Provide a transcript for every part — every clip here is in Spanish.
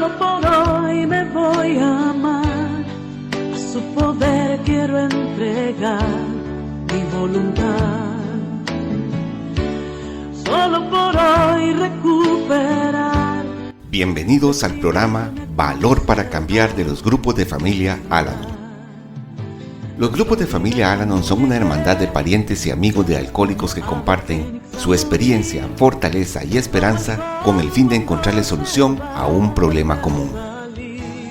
Solo por hoy me voy a amar, a su poder quiero entregar mi voluntad. Solo por hoy recuperar. Bienvenidos al programa Valor para Cambiar de los grupos de familia Al-Anon. Los grupos de familia Al-Anon son una hermandad de parientes y amigos de alcohólicos que comparten su experiencia, fortaleza y esperanza con el fin de encontrarle solución a un problema común.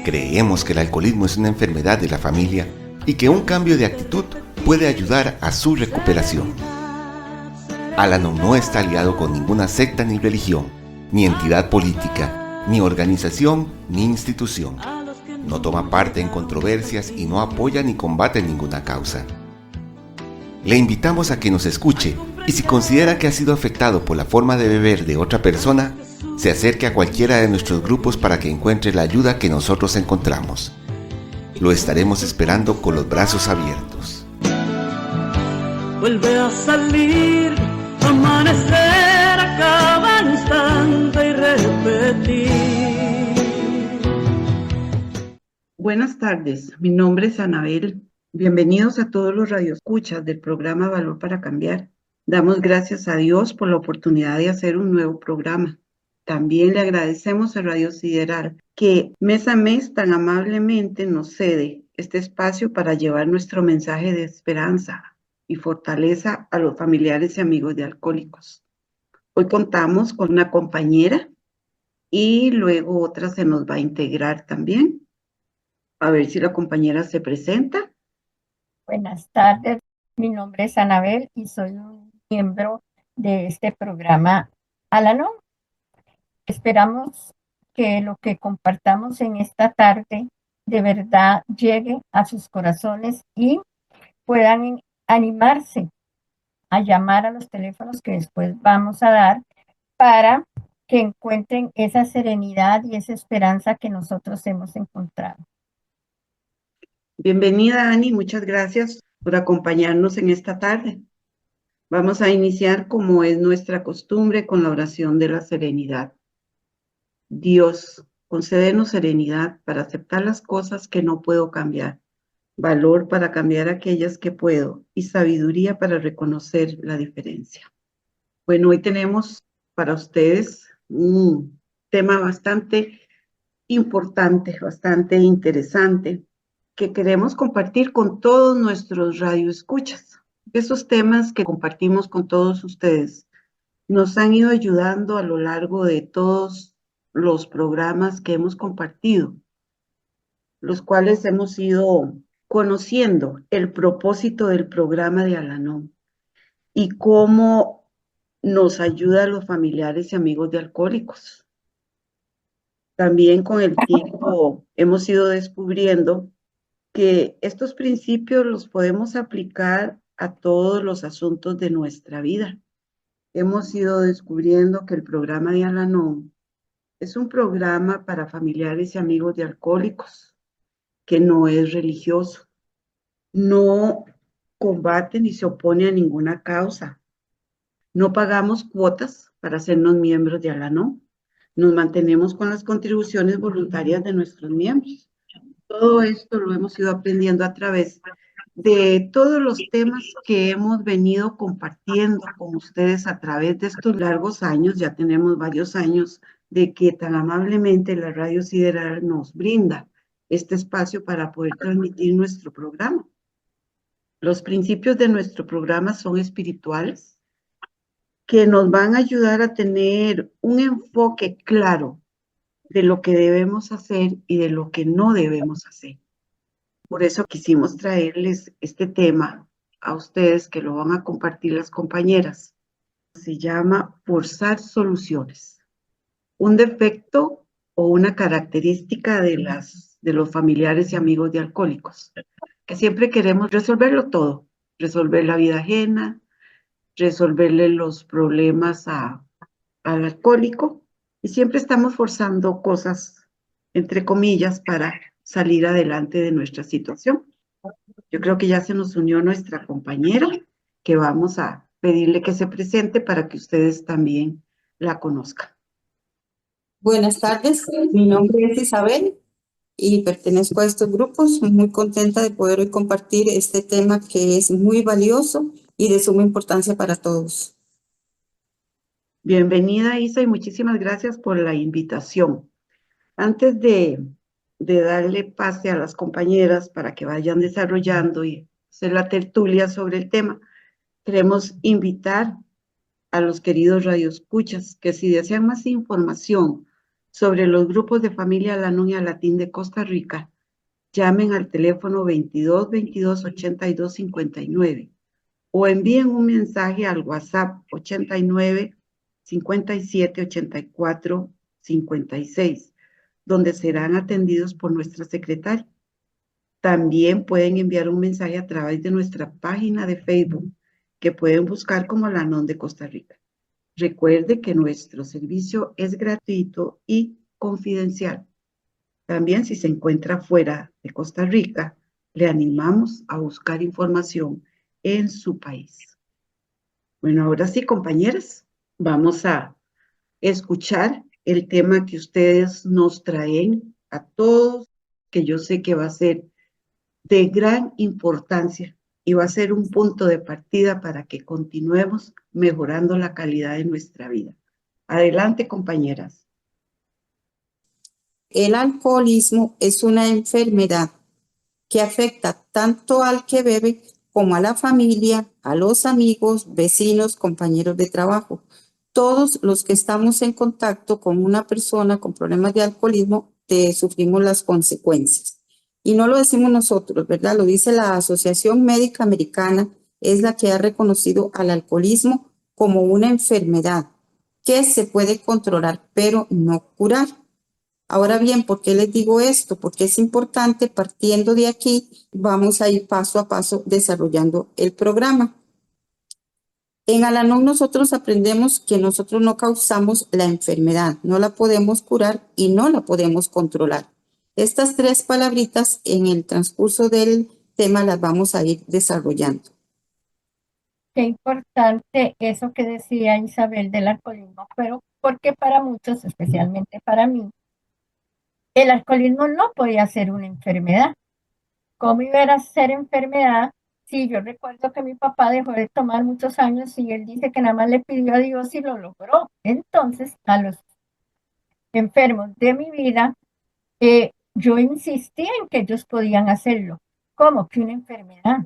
Creemos que el alcoholismo es una enfermedad de la familia y que un cambio de actitud puede ayudar a su recuperación. Al-Anon no está aliado con ninguna secta ni religión, ni entidad política, ni organización, ni institución. No toma parte en controversias y no apoya ni combate ninguna causa. Le invitamos a que nos escuche y si considera que ha sido afectado por la forma de beber de otra persona, se acerque a cualquiera de nuestros grupos para que encuentre la ayuda que nosotros encontramos. Lo estaremos esperando con los brazos abiertos. Vuelve a salir, amanecer a cada instante y repetir. Buenas tardes, mi nombre es Anabel. Bienvenidos a todos los radioescuchas del programa Valor para Cambiar. Damos gracias a Dios por la oportunidad de hacer un nuevo programa. También le agradecemos a Radio Sideral que mes a mes tan amablemente nos cede este espacio para llevar nuestro mensaje de esperanza y fortaleza a los familiares y amigos de alcohólicos. Hoy contamos con una compañera y luego otra se nos va a integrar también. A ver si la compañera se presenta. Buenas tardes, mi nombre es Anabel y soy un miembro de este programa Al-Anon. Esperamos que lo que compartamos en esta tarde de verdad llegue a sus corazones y puedan animarse a llamar a los teléfonos que después vamos a dar para que encuentren esa serenidad y esa esperanza que nosotros hemos encontrado. Bienvenida, Ani, muchas gracias por acompañarnos en esta tarde. Vamos a iniciar, como es nuestra costumbre, con la oración de la serenidad. Dios, concédenos serenidad para aceptar las cosas que no puedo cambiar, valor para cambiar aquellas que puedo y sabiduría para reconocer la diferencia. Bueno, hoy tenemos para ustedes un tema bastante importante, bastante interesante, que queremos compartir con todos nuestros radioescuchas. Esos temas que compartimos con todos ustedes nos han ido ayudando a lo largo de todos los programas que hemos compartido, los cuales hemos ido conociendo el propósito del programa de Al-Anon y cómo nos ayuda a los familiares y amigos de alcohólicos. También con el tiempo hemos ido descubriendo que estos principios los podemos aplicar a todos los asuntos de nuestra vida. Hemos ido descubriendo que el programa de Al-Anon es un programa para familiares y amigos de alcohólicos, que no es religioso, no combate ni se opone a ninguna causa. No pagamos cuotas para hacernos miembros de Al-Anon. Nos mantenemos con las contribuciones voluntarias de nuestros miembros. Todo esto lo hemos ido aprendiendo a través de todos los temas que hemos venido compartiendo con ustedes a través de estos largos años. Ya tenemos varios años de que tan amablemente la Radio Sideral nos brinda este espacio para poder transmitir nuestro programa. Los principios de nuestro programa son espirituales, que nos van a ayudar a tener un enfoque claro de lo que debemos hacer y de lo que no debemos hacer. Por eso quisimos traerles este tema a ustedes, que lo van a compartir las compañeras. Se llama forzar soluciones. Un defecto o una característica de los familiares y amigos de alcohólicos, que siempre queremos resolverlo todo, resolver la vida ajena, resolverle los problemas al alcohólico, y siempre estamos forzando cosas, entre comillas, para salir adelante de nuestra situación. Yo creo que ya se nos unió nuestra compañera, que vamos a pedirle que se presente para que ustedes también la conozcan. Buenas tardes, mi nombre es Isabel y pertenezco a estos grupos. Muy contenta de poder hoy compartir este tema que es muy valioso y de suma importancia para todos. Bienvenida, Isa, y muchísimas gracias por la invitación. Antes de darle pase a las compañeras para que vayan desarrollando y hacer la tertulia sobre el tema, queremos invitar a los queridos radioescuchas que si desean más información sobre los grupos de familia Alanón y Alatín de Costa Rica, llamen al teléfono 22 22 82 59 o envíen un mensaje al WhatsApp 89 57 84 56, donde serán atendidos por nuestra secretaria. También pueden enviar un mensaje a través de nuestra página de Facebook, que pueden buscar como Alanón de Costa Rica. Recuerde que nuestro servicio es gratuito y confidencial. También si se encuentra fuera de Costa Rica, le animamos a buscar información en su país. Bueno, ahora sí, compañeras, vamos a escuchar el tema que ustedes nos traen a todos, que yo sé que va a ser de gran importancia y va a ser un punto de partida para que continuemos mejorando la calidad de nuestra vida. Adelante, compañeras. El alcoholismo es una enfermedad que afecta tanto al que bebe como a la familia, a los amigos, vecinos, compañeros de trabajo. Todos los que estamos en contacto con una persona con problemas de alcoholismo sufrimos las consecuencias. Y no lo decimos nosotros, ¿verdad? Lo dice la Asociación Médica Americana, es la que ha reconocido al alcoholismo como una enfermedad que se puede controlar, pero no curar. Ahora bien, ¿por qué les digo esto? Porque es importante, partiendo de aquí, vamos a ir paso a paso desarrollando el programa. En Al-Anon nosotros aprendemos que nosotros no causamos la enfermedad, no la podemos curar y no la podemos controlar. Estas tres palabritas en el transcurso del tema las vamos a ir desarrollando. Qué importante eso que decía Isabel del alcoholismo, pero porque para muchos, especialmente para mí, el alcoholismo no podía ser una enfermedad. ¿Cómo iba a ser enfermedad? Sí, yo recuerdo que mi papá dejó de tomar muchos años y él dice que nada más le pidió a Dios y lo logró. Entonces, a los enfermos de mi vida, yo insistía en que ellos podían hacerlo. ¿Cómo que una enfermedad?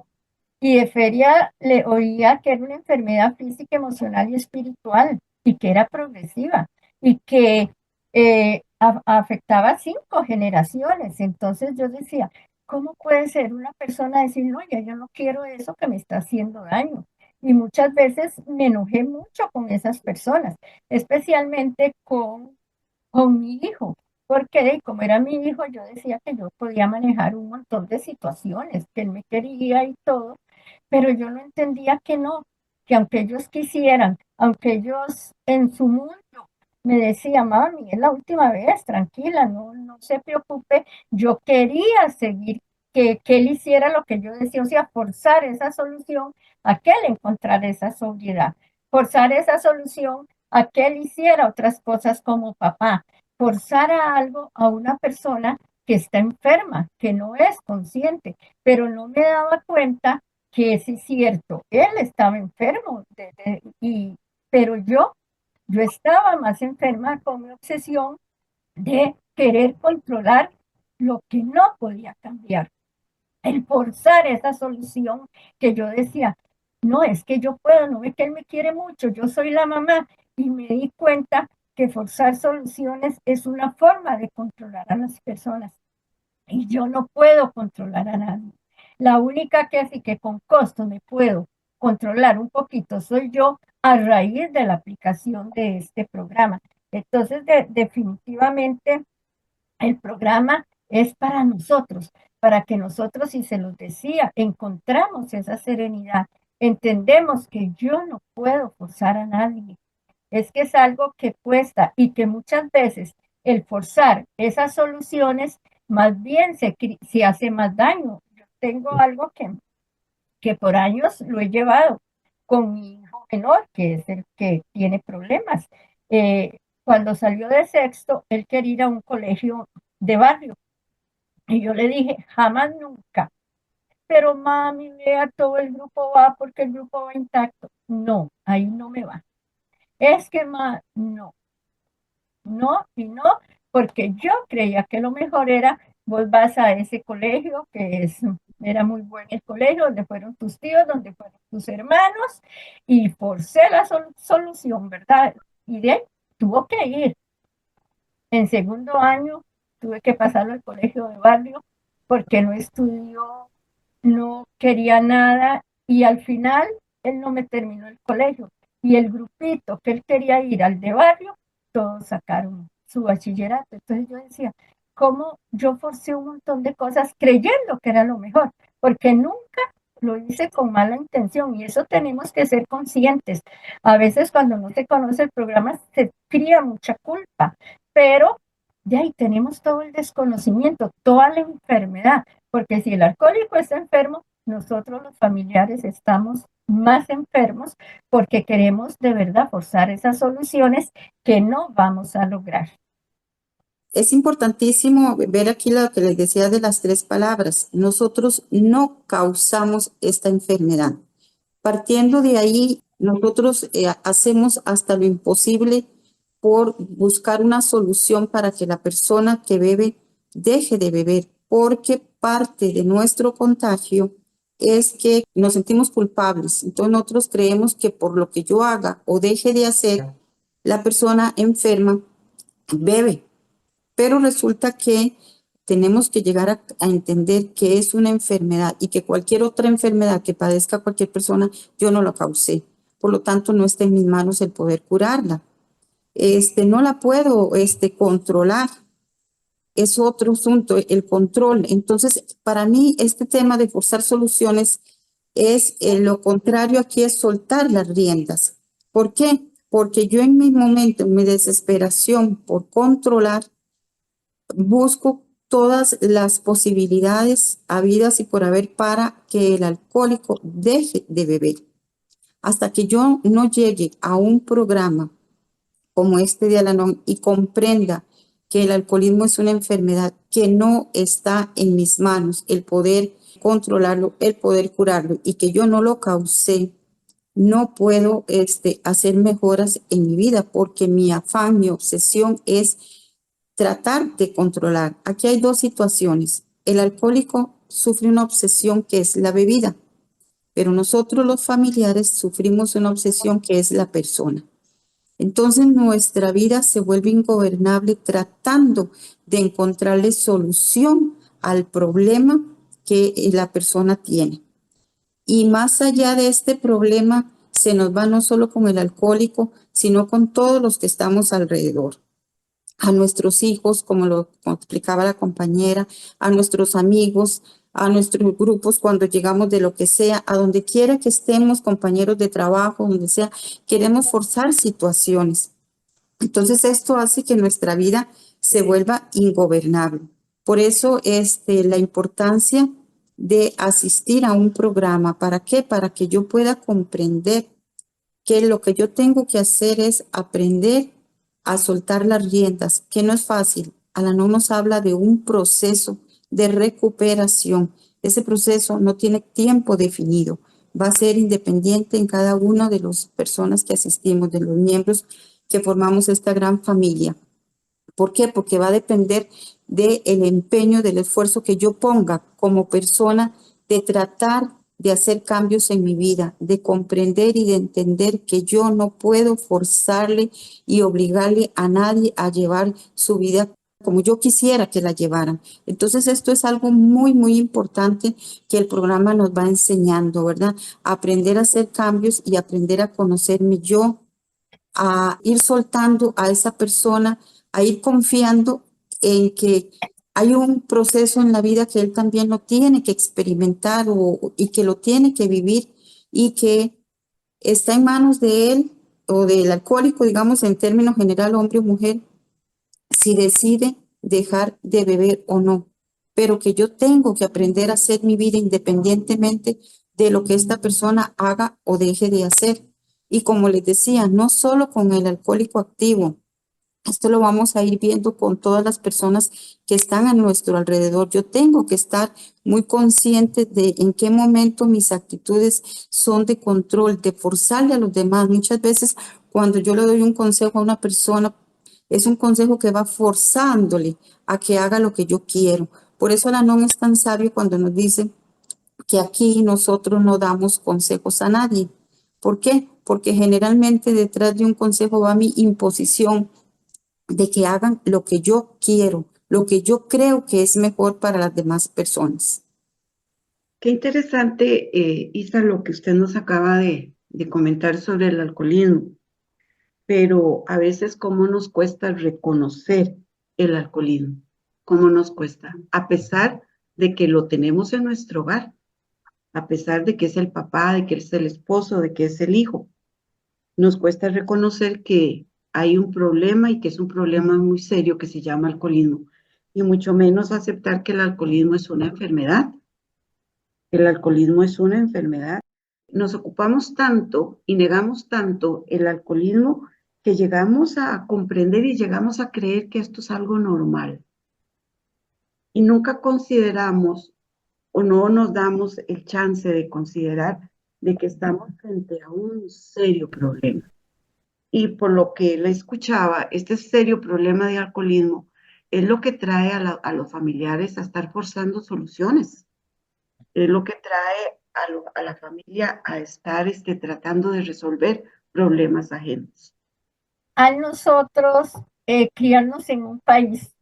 Y de feria le oía que era una enfermedad física, emocional y espiritual y que era progresiva y que afectaba 5 generaciones. Entonces yo decía, ¿cómo puede ser una persona decir, no, ya yo no quiero eso que me está haciendo daño? Y muchas veces me enojé mucho con esas personas, especialmente con mi hijo, porque como era mi hijo, yo decía que yo podía manejar un montón de situaciones, que él me quería y todo, pero yo no entendía que no, que aunque ellos quisieran, aunque ellos en su mundo me decían, mami, es la última vez, tranquila, no se preocupe, yo quería seguir, que él hiciera lo que yo decía, o sea, forzar esa solución a que él encontrara esa sobriedad, forzar esa solución a que él hiciera otras cosas como papá, forzar a algo a una persona que está enferma, que no es consciente, pero no me daba cuenta que sí es cierto, él estaba enfermo, pero yo estaba más enferma con mi obsesión de querer controlar lo que no podía cambiar, el forzar esa solución que yo decía, no, es que yo puedo, no es que él me quiere mucho, yo soy la mamá, y me di cuenta que forzar soluciones es una forma de controlar a las personas y yo no puedo controlar a nadie. La única que así que con costo me puedo controlar un poquito soy yo a raíz de la aplicación de este programa. Entonces, definitivamente, el programa es para nosotros, para que nosotros, y se los decía, encontramos esa serenidad, entendemos que yo no puedo forzar a nadie, es que es algo que cuesta y que muchas veces el forzar esas soluciones más bien se hace más daño. Yo tengo algo que por años lo he llevado con mi hijo menor, que es el que tiene problemas. cuando salió de sexto, él quería ir a un colegio de barrio. Y yo le dije, jamás nunca. Pero mami, vea, todo el grupo va porque el grupo va intacto. No, ahí no me va. Es que no, no y no, porque yo creía que lo mejor era, vos vas a ese colegio, era muy bueno el colegio, donde fueron tus tíos, donde fueron tus hermanos, y forcé la solución, ¿verdad? Y de ahí tuvo que ir. En segundo año tuve que pasarlo al colegio de barrio porque no estudió, no quería nada y al final él no me terminó el colegio. Y el grupito que él quería ir al de barrio, todos sacaron su bachillerato. Entonces yo decía, ¿cómo yo forcé un montón de cosas creyendo que era lo mejor? Porque nunca lo hice con mala intención y eso tenemos que ser conscientes. A veces cuando no se conoce el programa se cría mucha culpa, pero de ahí tenemos todo el desconocimiento, toda la enfermedad, porque si el alcohólico está enfermo, nosotros los familiares estamos más enfermos porque queremos de verdad forzar esas soluciones que no vamos a lograr. Es importantísimo ver aquí lo que les decía de las 3 palabras. Nosotros no causamos esta enfermedad. Partiendo de ahí, nosotros hacemos hasta lo imposible por buscar una solución para que la persona que bebe deje de beber, porque parte de nuestro contagio es que nos sentimos culpables. Entonces nosotros creemos que por lo que yo haga o deje de hacer, la persona enferma bebe. Pero resulta que tenemos que llegar a entender que es una enfermedad y que cualquier otra enfermedad que padezca cualquier persona, yo no la causé. Por lo tanto, no está en mis manos el poder curarla. No la puedo controlar. Es otro asunto, el control. Entonces, para mí, este tema de forzar soluciones es lo contrario aquí, es soltar las riendas. ¿Por qué? Porque yo en mi momento, en mi desesperación por controlar, busco todas las posibilidades habidas y por haber para que el alcohólico deje de beber. Hasta que yo no llegue a un programa como este de Al-Anon y comprenda que el alcoholismo es una enfermedad que no está en mis manos, el poder controlarlo, el poder curarlo y que yo no lo causé, no puedo hacer mejoras en mi vida porque mi afán, mi obsesión es tratar de controlar. Aquí hay 2 situaciones. El alcohólico sufre una obsesión que es la bebida, pero nosotros los familiares sufrimos una obsesión que es la persona. Entonces nuestra vida se vuelve ingobernable tratando de encontrarle solución al problema que la persona tiene. Y más allá de este problema, se nos va no solo con el alcohólico, sino con todos los que estamos alrededor. A nuestros hijos, como explicaba la compañera, a nuestros amigos, a nuestros grupos cuando llegamos de lo que sea, a donde quiera que estemos, compañeros de trabajo, donde sea, queremos forzar situaciones. Entonces esto hace que nuestra vida se vuelva ingobernable. Por eso la importancia de asistir a un programa. ¿Para qué? Para que yo pueda comprender que lo que yo tengo que hacer es aprender a soltar las riendas, que no es fácil. Al-Anon nos habla de un proceso de recuperación. Ese proceso no tiene tiempo definido. Va a ser independiente en cada una de las personas que asistimos, de los miembros que formamos esta gran familia. ¿Por qué? Porque va a depender del empeño, del esfuerzo que yo ponga como persona de tratar de hacer cambios en mi vida, de comprender y de entender que yo no puedo forzarle y obligarle a nadie a llevar su vida como yo quisiera que la llevaran. Entonces esto es algo muy, muy importante que el programa nos va enseñando, ¿verdad? Aprender a hacer cambios y aprender a conocerme yo, a ir soltando a esa persona, a ir confiando en que hay un proceso en la vida que él también lo tiene que experimentar y que lo tiene que vivir y que está en manos de él o del alcohólico, digamos en términos general, hombre o mujer, si decide dejar de beber o no. Pero que yo tengo que aprender a hacer mi vida independientemente de lo que esta persona haga o deje de hacer. Y como les decía, no solo con el alcohólico activo, Esto lo vamos a ir viendo con todas las personas que están a nuestro alrededor. Yo tengo que estar muy consciente de en qué momento mis actitudes son de control, de forzarle a los demás. Muchas veces cuando yo le doy un consejo a una persona, es un consejo que va forzándole a que haga lo que yo quiero. Por eso la non es tan sabio cuando nos dice que aquí nosotros no damos consejos a nadie. ¿Por qué? Porque generalmente detrás de un consejo va mi imposición de que hagan lo que yo quiero, lo que yo creo que es mejor para las demás personas. Qué interesante, Isa, lo que usted nos acaba de comentar sobre el alcoholismo, pero a veces cómo nos cuesta reconocer el alcoholismo, cómo nos cuesta, a pesar de que lo tenemos en nuestro hogar, a pesar de que es el papá, de que es el esposo, de que es el hijo, nos cuesta reconocer que hay un problema y que es un problema muy serio que se llama alcoholismo, y mucho menos aceptar que el alcoholismo es una enfermedad. El alcoholismo es una enfermedad. Nos ocupamos tanto y negamos tanto el alcoholismo que llegamos a comprender y llegamos a creer que esto es algo normal. Y nunca consideramos o no nos damos el chance de considerar de que estamos frente a un serio problema. Y por lo que la escuchaba, este serio problema de alcoholismo es lo que trae a los familiares a estar forzando soluciones. Es lo que trae a la familia a estar tratando de resolver problemas ajenos. A nosotros criarnos en un país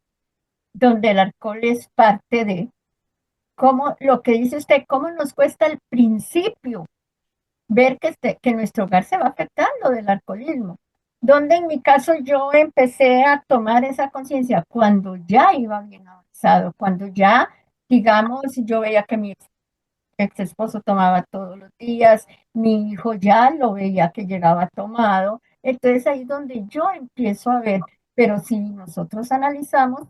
donde el alcohol es parte de, cómo, lo que dice usted, cómo nos cuesta al principio ver que nuestro hogar se va afectando del alcoholismo. Donde en mi caso yo empecé a tomar esa conciencia cuando ya iba bien avanzado, cuando ya, digamos, yo veía que mi ex esposo tomaba todos los días, mi hijo ya lo veía que llegaba tomado, entonces ahí es donde yo empiezo a ver, pero si nosotros analizamos,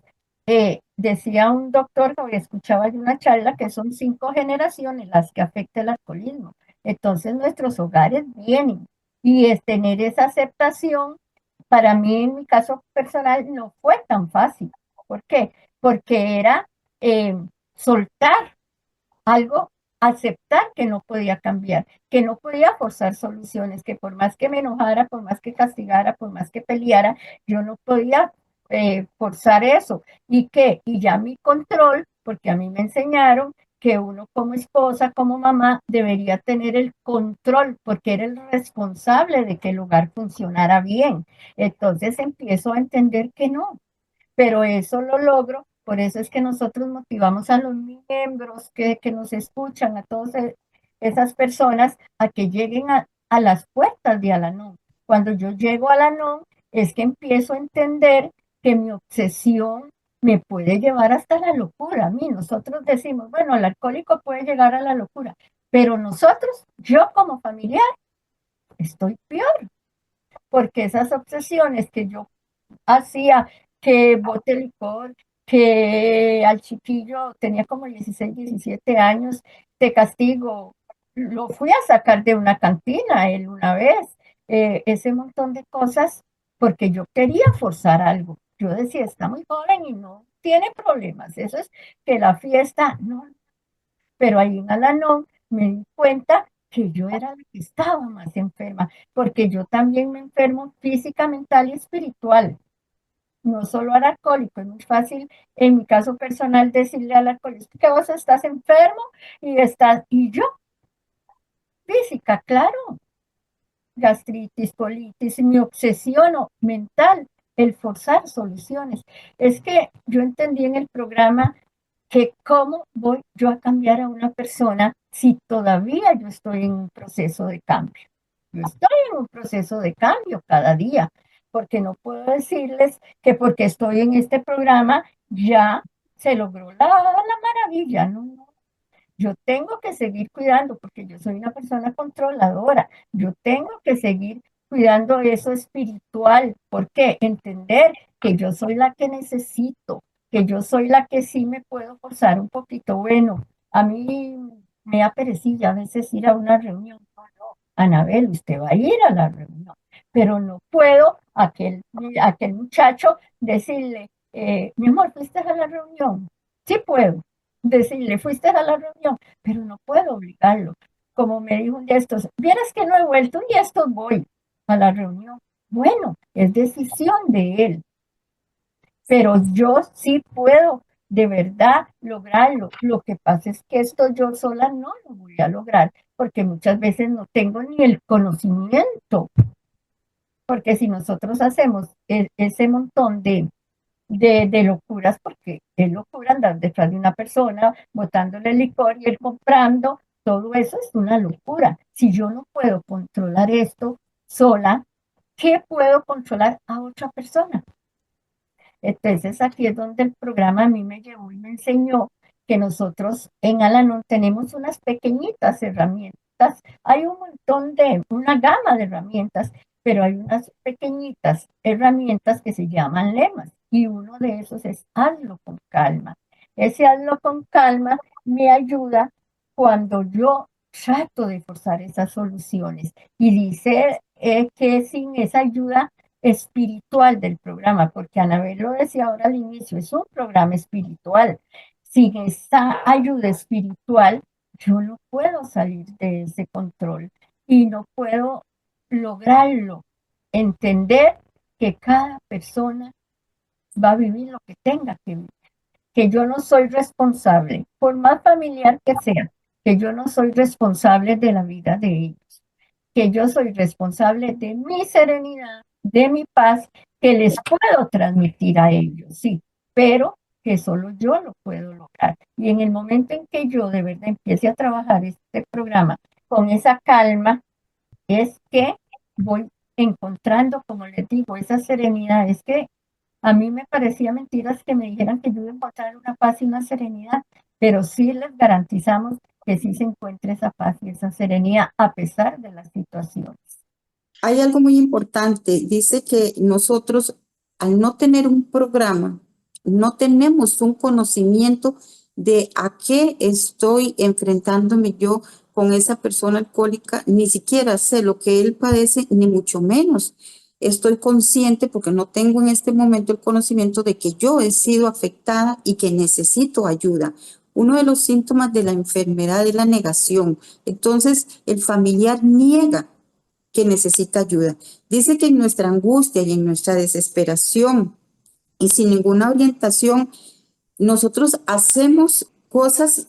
decía un doctor que hoy escuchaba en una charla que son 5 generaciones las que afecta el alcoholismo, entonces nuestros hogares vienen y es tener esa aceptación, para mí en mi caso personal no fue tan fácil, ¿por qué? Porque era soltar algo, aceptar que no podía cambiar, que no podía forzar soluciones, que por más que me enojara, por más que castigara, por más que peleara, yo no podía forzar eso. Y ya mi control, porque a mí me enseñaron que uno como esposa, como mamá, debería tener el control, porque era el responsable de que el hogar funcionara bien. Entonces empiezo a entender que no, pero eso lo logro, por eso es que nosotros motivamos a los miembros que nos escuchan, a todas esas personas, a que lleguen a las puertas de Al-Anon. Cuando yo llego a Al-Anon, es que empiezo a entender que mi obsesión me puede llevar hasta la locura. A mí, nosotros decimos, bueno, el alcohólico puede llegar a la locura, pero nosotros, yo como familiar, estoy peor, porque esas obsesiones que yo hacía, que bote licor, que al chiquillo tenía como 16 17 años, de castigo, lo fui a sacar de una cantina él una vez, ese montón de cosas, porque yo quería forzar algo. Yo decía, está muy joven y no tiene problemas. Eso es que la fiesta, no, pero ahí en Alanón me di cuenta que yo era la que estaba más enferma, porque yo también me enfermo física, mental y espiritual, no solo al alcohólico. Es muy fácil, en mi caso personal, decirle al alcohólico que vos estás enfermo y yo, física, claro, gastritis, colitis, me obsesiono mental, el forzar soluciones. Es que yo entendí en el programa que cómo voy yo a cambiar a una persona si todavía yo estoy en un proceso de cambio. Yo estoy en un proceso de cambio cada día, porque no puedo decirles que porque estoy en este programa ya se logró la maravilla, no, no. Yo tengo que seguir cuidando porque yo soy una persona controladora. Yo tengo que seguir cuidando eso espiritual. ¿Por qué? Entender que yo soy la que necesito, que yo soy la que sí me puedo forzar un poquito. Bueno, a mí me da perecilla a veces ir a una reunión. No, no, Anabel, usted va a ir a la reunión, pero no puedo aquel muchacho, decirle, mi amor, ¿fuiste a la reunión? Sí puedo decirle, fuiste a la reunión, pero no puedo obligarlo. Como me dijo un día estos, vieras que no he vuelto, un día estos voy a la reunión. Bueno, es decisión de él, pero yo sí puedo de verdad lograrlo. Lo que pasa es que esto yo sola no lo voy a lograr, porque muchas veces no tengo ni el conocimiento, porque si nosotros hacemos ese montón de locuras, porque es locura andar detrás de una persona, botándole licor y él comprando, todo eso es una locura. Si yo no puedo controlar esto sola, ¿qué puedo controlar a otra persona? Entonces aquí es donde el programa a mí me llevó y me enseñó que nosotros en Al-Anon tenemos unas pequeñitas herramientas. Hay un montón una gama de herramientas, pero hay unas pequeñitas herramientas que se llaman lemas. Y uno de esos es hazlo con calma. Ese hazlo con calma me ayuda cuando yo trato de forzar esas soluciones. Y dice que sin esa ayuda espiritual del programa, porque Anabel lo decía ahora al inicio, es un programa espiritual. Sin esa ayuda espiritual, yo no puedo salir de ese control y no puedo lograrlo. Entender que cada persona va a vivir lo que tenga que vivir, que yo no soy responsable, por más familiar que sea, que yo no soy responsable de la vida de ellos, que yo soy responsable de mi serenidad, de mi paz, que les puedo transmitir a ellos, sí, pero que solo yo lo puedo lograr. Y en el momento en que yo de verdad empiece a trabajar este programa con esa calma, es que voy encontrando, como les digo, esa serenidad. Es que a mí me parecía mentiras que me dijeran que yo iba a encontrar una paz y una serenidad, pero sí les garantizamos que sí se encuentre esa paz y esa serenidad a pesar de las situaciones. Hay algo muy importante. Dice que nosotros, al no tener un programa, no tenemos un conocimiento de a qué estoy enfrentándome yo con esa persona alcohólica. Ni siquiera sé lo que él padece, ni mucho menos estoy consciente, porque no tengo en este momento el conocimiento de que yo he sido afectada y que necesito ayuda. Uno de los síntomas de la enfermedad es la negación. Entonces, el familiar niega que necesita ayuda. Dice que en nuestra angustia y en nuestra desesperación y sin ninguna orientación, nosotros hacemos cosas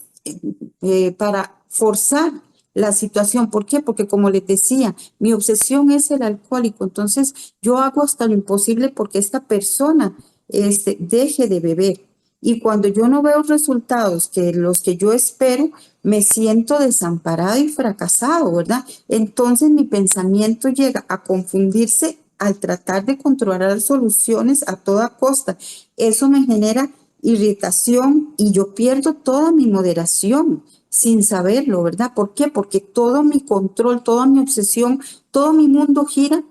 para forzar la situación. ¿Por qué? Porque como les decía, mi obsesión es el alcohólico. Entonces yo hago hasta lo imposible porque esta persona deje de beber. Y cuando yo no veo resultados que los que yo espero, me siento desamparado y fracasado, ¿verdad? Entonces mi pensamiento llega a confundirse al tratar de controlar soluciones a toda costa. Eso me genera irritación y yo pierdo toda mi moderación sin saberlo, ¿verdad? ¿Por qué? Porque todo mi control, toda mi obsesión, todo mi mundo gira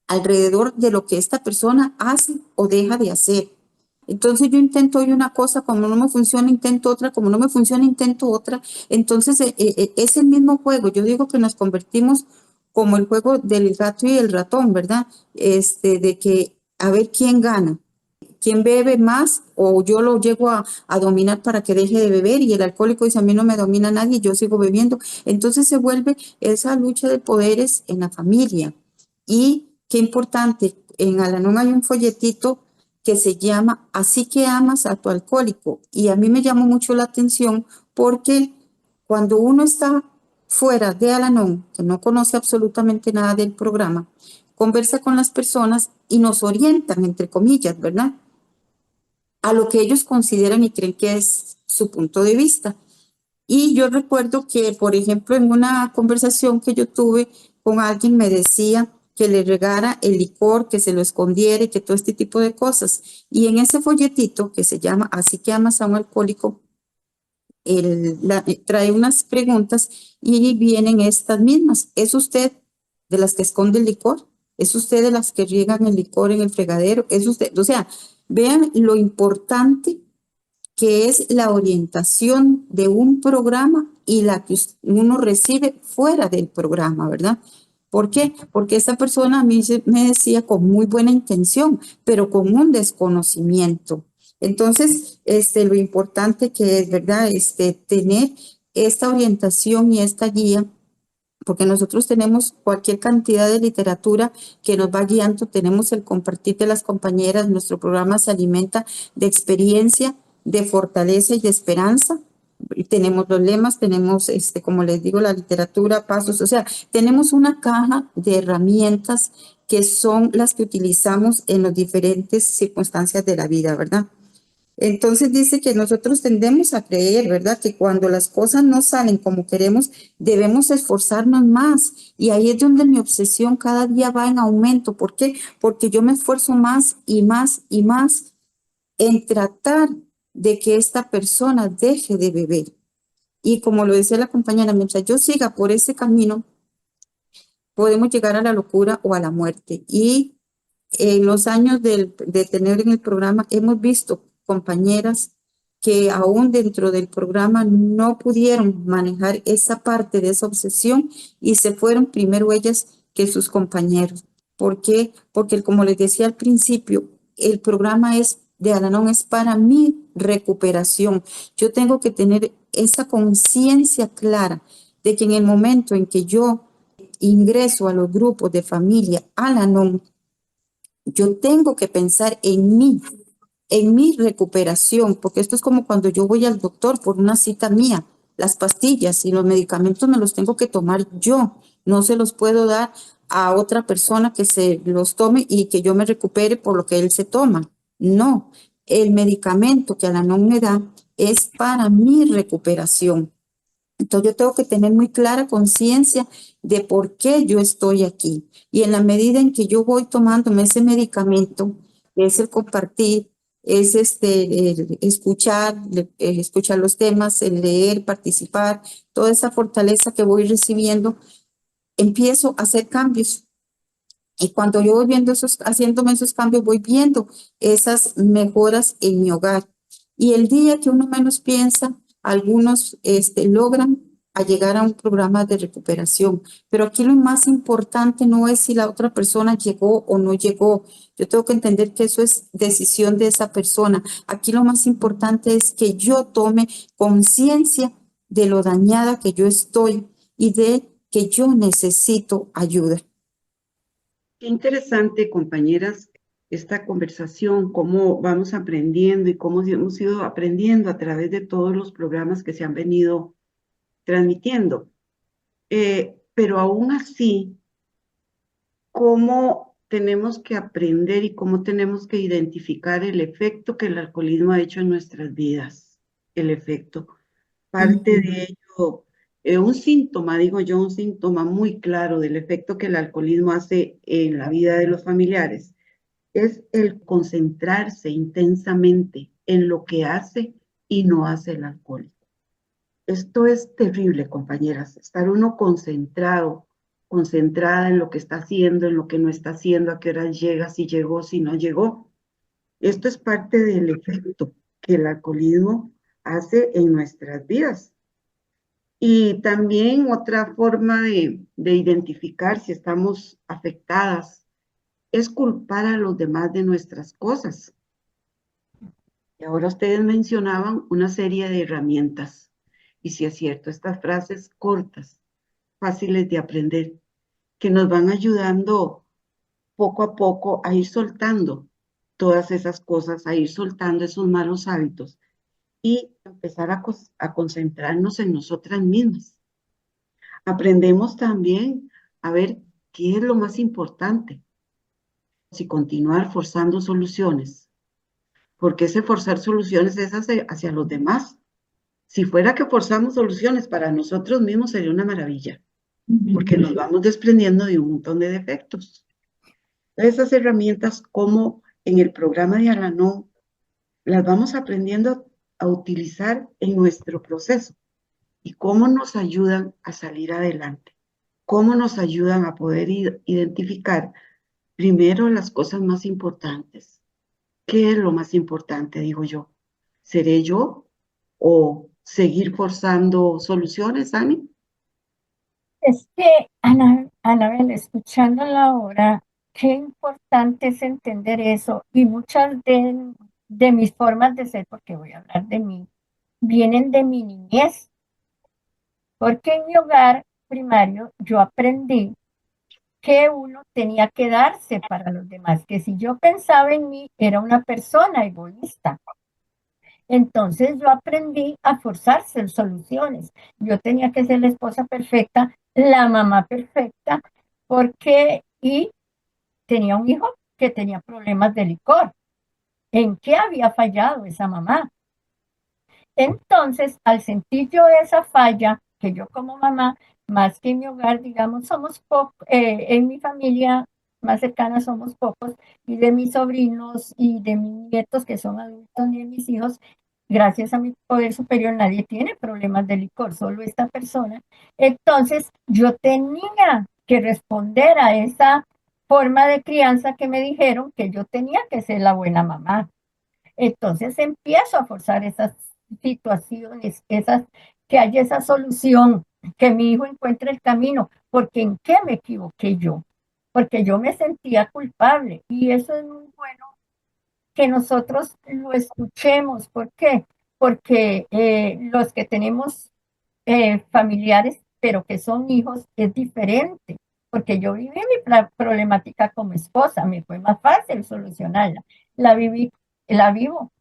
alrededor de lo que esta persona hace o deja de hacer. Entonces yo intento hoy una cosa, como no me funciona, intento otra, como no me funciona, intento otra. Entonces es el mismo juego. Yo digo que nos convertimos como el juego del gato y el ratón, ¿verdad? De que a ver quién gana, quién bebe más o yo lo llego a dominar para que deje de beber y el alcohólico dice a mí no me domina nadie y yo sigo bebiendo. Entonces se vuelve esa lucha de poderes en la familia. Y qué importante, en Al-Anon hay un folletito que se llama Así que amas a tu alcohólico. Y a mí me llamó mucho la atención porque cuando uno está fuera de Al-Anon, que no conoce absolutamente nada del programa, conversa con las personas y nos orientan, entre comillas, ¿verdad?, a lo que ellos consideran y creen que es su punto de vista. Y yo recuerdo que, por ejemplo, en una conversación que yo tuve con alguien me decía que le regara el licor, que se lo escondiera y que todo este tipo de cosas. Y en ese folletito que se llama Así que amas a un alcohólico, trae unas preguntas y vienen estas mismas. ¿Es usted de las que esconde el licor? ¿Es usted de las que riegan el licor en el fregadero? ¿Es usted? O sea, vean lo importante que es la orientación de un programa y la que uno recibe fuera del programa, ¿verdad? ¿Por qué? Porque esta persona a mí me decía con muy buena intención, pero con un desconocimiento. Entonces, lo importante que es, ¿verdad? Tener esta orientación y esta guía, porque nosotros tenemos cualquier cantidad de literatura que nos va guiando, tenemos el compartir de las compañeras, nuestro programa se alimenta de experiencia, de fortaleza y de esperanza. Y tenemos los lemas, tenemos, como les digo, la literatura, pasos, o sea, tenemos una caja de herramientas que son las que utilizamos en las diferentes circunstancias de la vida, ¿verdad? Entonces dice que nosotros tendemos a creer, ¿verdad? Que cuando las cosas no salen como queremos, debemos esforzarnos más. Y ahí es donde mi obsesión cada día va en aumento. ¿Por qué? Porque yo me esfuerzo más y más y más en tratar de que esta persona deje de beber. Y como lo decía la compañera, mientras yo siga por ese camino, podemos llegar a la locura o a la muerte. Y en los años de tener en el programa, hemos visto compañeras que aún dentro del programa no pudieron manejar esa parte de esa obsesión y se fueron primero ellas que sus compañeros. ¿Por qué? Porque como les decía al principio, el programa de Al-Anon es para mi recuperación. Yo tengo que tener esa conciencia clara de que en el momento en que yo ingreso a los grupos de familia Al-Anon, yo tengo que pensar en mi recuperación, porque esto es como cuando yo voy al doctor por una cita mía. Las pastillas y los medicamentos me los tengo que tomar yo, no se los puedo dar a otra persona que se los tome y que yo me recupere por lo que él se toma. No, el medicamento que Al-Anon me da es para mi recuperación. Entonces yo tengo que tener muy clara conciencia de por qué yo estoy aquí. Y en la medida en que yo voy tomándome ese medicamento, que es el compartir, es el escuchar, escuchar los temas, el leer, participar, toda esa fortaleza que voy recibiendo, empiezo a hacer cambios. Y cuando yo voy viendo haciéndome esos cambios, voy viendo esas mejoras en mi hogar. Y el día que uno menos piensa, algunos logran a llegar a un programa de recuperación. Pero aquí lo más importante no es si la otra persona llegó o no llegó. Yo tengo que entender que eso es decisión de esa persona. Aquí lo más importante es que yo tome conciencia de lo dañada que yo estoy y de que yo necesito ayuda. Qué interesante, compañeras, esta conversación, cómo vamos aprendiendo y cómo hemos ido aprendiendo a través de todos los programas que se han venido transmitiendo. Pero aún así, cómo tenemos que aprender y cómo tenemos que identificar el efecto que el alcoholismo ha hecho en nuestras vidas. El efecto. Parte de ello, un síntoma, digo yo, un síntoma muy claro del efecto que el alcoholismo hace en la vida de los familiares es el concentrarse intensamente en lo que hace y no hace el alcohólico. Esto es terrible, compañeras, estar uno concentrada en lo que está haciendo, en lo que no está haciendo, a qué hora llega, si llegó, si no llegó. Esto es parte del efecto que el alcoholismo hace en nuestras vidas. Y también otra forma de identificar si estamos afectadas es culpar a los demás de nuestras cosas. Y ahora ustedes mencionaban una serie de herramientas. Y si es cierto, estas frases cortas, fáciles de aprender, que nos van ayudando poco a poco a ir soltando todas esas cosas, a ir soltando esos malos hábitos y empezar a concentrarnos en nosotras mismas. Aprendemos también a ver qué es lo más importante. Si continuar forzando soluciones, porque ese forzar soluciones es hacia los demás. Si fuera que forzamos soluciones para nosotros mismos sería una maravilla, porque nos vamos desprendiendo de un montón de defectos. Esas herramientas, como en el programa de Al-Anon, las vamos aprendiendo a utilizar en nuestro proceso y cómo nos ayudan a salir adelante, cómo nos ayudan a poder identificar primero las cosas más importantes. ¿Qué es lo más importante, digo yo? ¿Seré yo o seguir forzando soluciones, Ani? Es que, Anabel, escuchándola ahora, qué importante es entender eso. Y muchas de mis formas de ser, porque voy a hablar de mí, vienen de mi niñez. Porque en mi hogar primario yo aprendí que uno tenía que darse para los demás, que si yo pensaba en mí, era una persona egoísta. Entonces yo aprendí a forzarse soluciones. Yo tenía que ser la esposa perfecta, la mamá perfecta, y tenía un hijo que tenía problemas de licor. ¿En qué había fallado esa mamá? Entonces, al sentir yo esa falla, que yo como mamá, más que en mi hogar, digamos, somos pocos, en mi familia más cercana somos pocos, y de mis sobrinos y de mis nietos que son adultos y de mis hijos, gracias a mi poder superior, nadie tiene problemas de licor, solo esta persona. Entonces, yo tenía que responder a esa forma de crianza que me dijeron que yo tenía que ser la buena mamá. Entonces empiezo a forzar esas situaciones, que haya esa solución, que mi hijo encuentre el camino, porque ¿en qué me equivoqué yo? Porque yo me sentía culpable y eso es muy bueno que nosotros lo escuchemos. ¿Por qué? Porque los que tenemos familiares, pero que son hijos, es diferente. Porque yo viví mi problemática como esposa, me fue más fácil solucionarla. La viví, la vivo